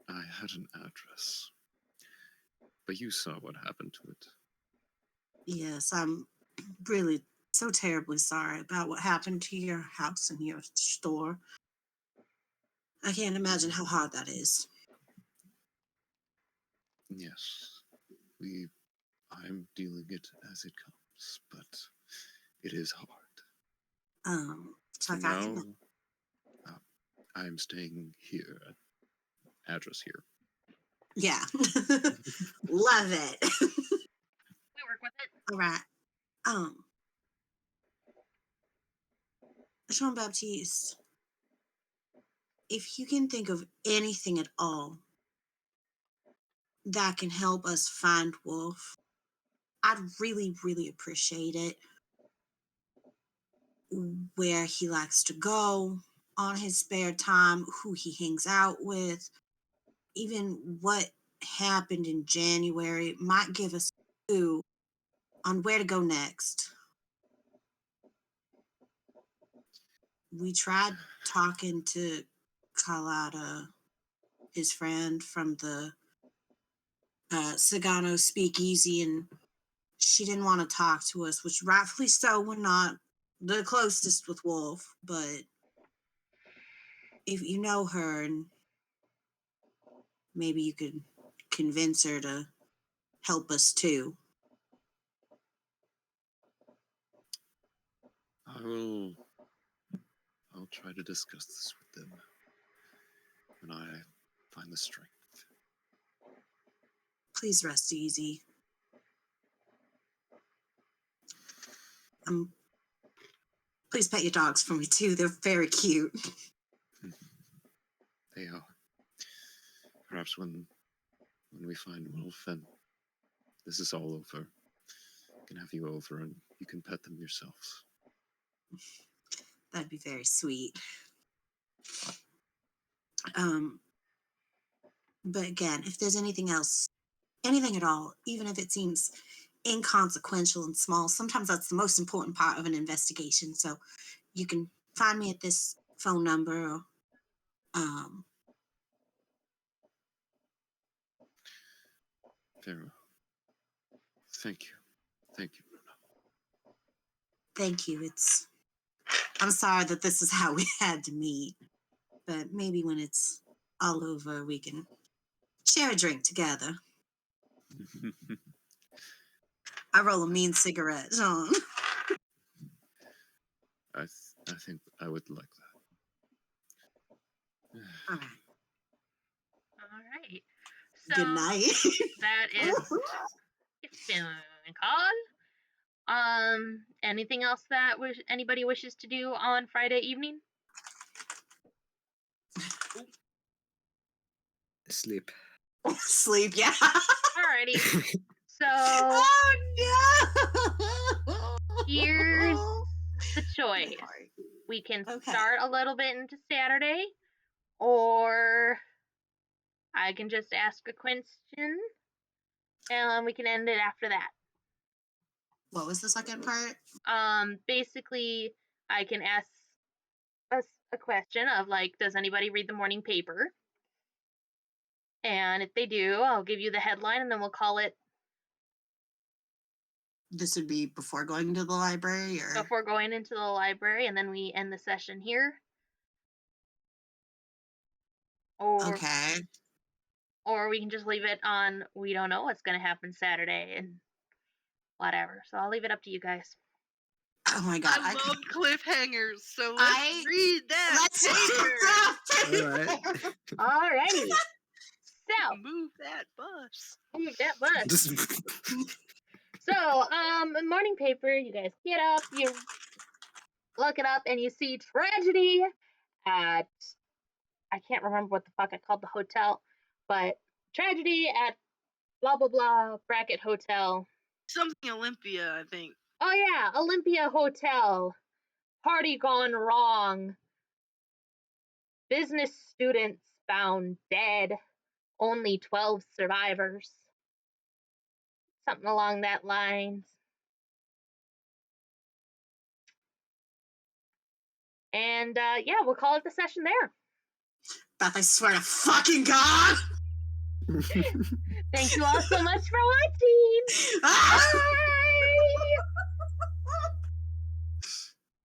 I had an address, but you saw what happened to it. Yes, I'm really so terribly sorry about what happened to your house and your store. I can't imagine how hard that is. Yes, I'm dealing it as it comes, but it is hard. So For I got now, I'm staying here at address here. Yeah. Love it. We work with it. All right. Jean-Baptiste, if you can think of anything at all that can help us find Wolf, I'd really, really appreciate it. Where he likes to go on his spare time, who he hangs out with, even what happened in January might give us a clue on where to go next. We tried talking to Carlotta, his friend from the Sagano Speakeasy, and she didn't want to talk to us, which rightfully so. We're not the closest with Wolf, but if you know her, and maybe you could convince her to help us too. I'll try to discuss this with them when I find the strength. Please rest easy. Please pet your dogs for me too. They're very cute. They are. Perhaps when we find Wolf and this is all over, I can have you over and you can pet them yourselves. That'd be very sweet. But again, if there's anything else, anything at all, even if it seems inconsequential and small, sometimes that's the most important part of an investigation. So you can find me at this phone number. Or, Very well. Thank you. Thank you, Runa. Thank you. I'm sorry that this is how we had to meet, but maybe when it's all over, we can share a drink together. I roll a mean cigarette, Jean. I think I would like that. All right. All right. So Good night. that is it's been a call. Anything else that anybody wishes to do on Friday evening? Sleep. Sleep, yeah. Alrighty. So Oh no! here's the choice. We can Okay. start a little bit into Saturday, or I can just ask a question, and we can end it after that. What was the second part? Basically, I can ask us a question of like, does anybody read the morning paper? And if they do, I'll give you the headline, and then we'll call it. This would be before going to the library, or Before going into the library, and then we end the session here. okay. Or we can just leave it on, we don't know what's going to happen Saturday and whatever. So I'll leave it up to you guys. Oh my god! I love cliffhangers, so let's I- read that paper. All right. Alrighty. So, Move that bus. move that bus. Just So, morning paper, you guys get up, you look it up, and you see tragedy at, I can't remember what the fuck I called the hotel, but tragedy at blah blah blah bracket hotel. Something Olympia, I think. Oh yeah, Olympia Hotel. Party gone wrong. Business students found dead. Only 12 survivors. Something along that lines. And yeah, we'll call it the session there. Beth, I swear to fucking god! Thank you all so much for watching. Ah! Bye!